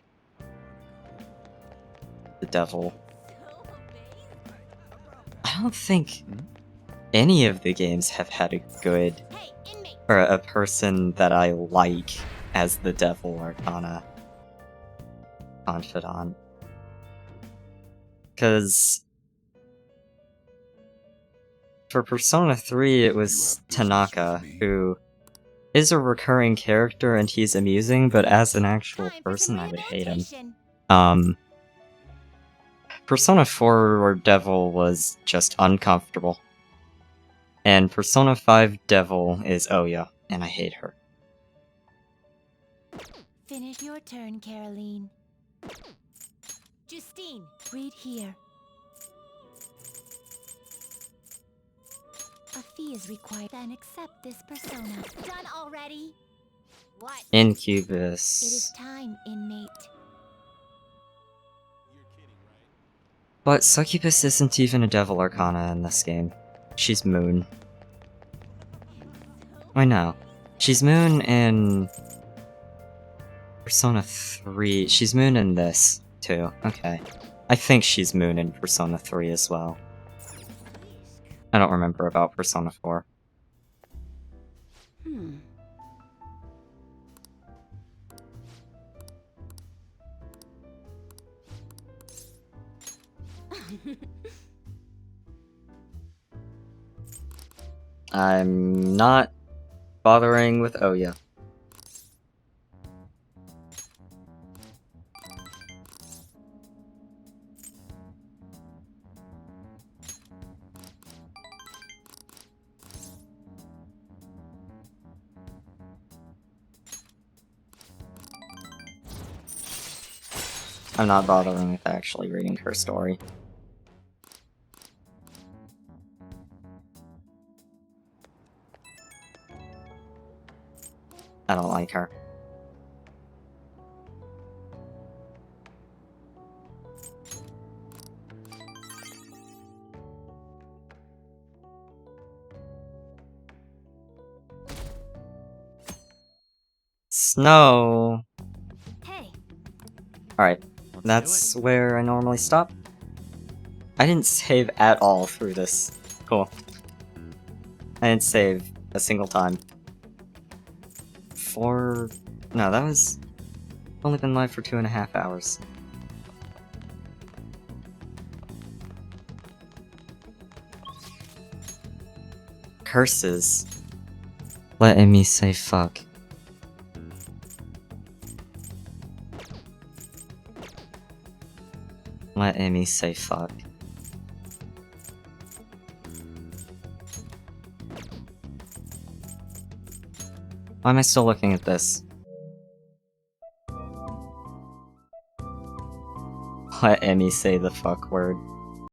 devil. I don't think any of the games have had a good Hey, inmate! or a person that I like as the Devil Arcana confidant. Because for Persona 3 it was Tanaka, who is a recurring character and he's amusing, but as an actual Time for person some I would hate him. rehabilitation. Persona 4 Devil was just uncomfortable. And Persona 5 Devil is Oya, and I hate her. Finish your turn, Caroline. Justine, Read here. A fee is required. Then accept this persona. done already? What? It is Incubus. time, inmate. But Succubus isn't even a Devil Arcana in this game. She's Moon. I know. She's Moon in Persona 3. She's Moon in this, too. Okay. I think she's Moon in Persona 3 as well. I don't remember about Persona 4. I'm not bothering with Oya. I'm not bothering with actually reading her story. I don't like her. Snow! Hey, Alright, that's where I normally stop. I didn't save at all through this. Cool. I didn't save a single time. No, that was only been live for 2.5 hours. curses. Letting me say fuck. Letting me say fuck. Why am I still looking at this? Let Emmy say the fuck word.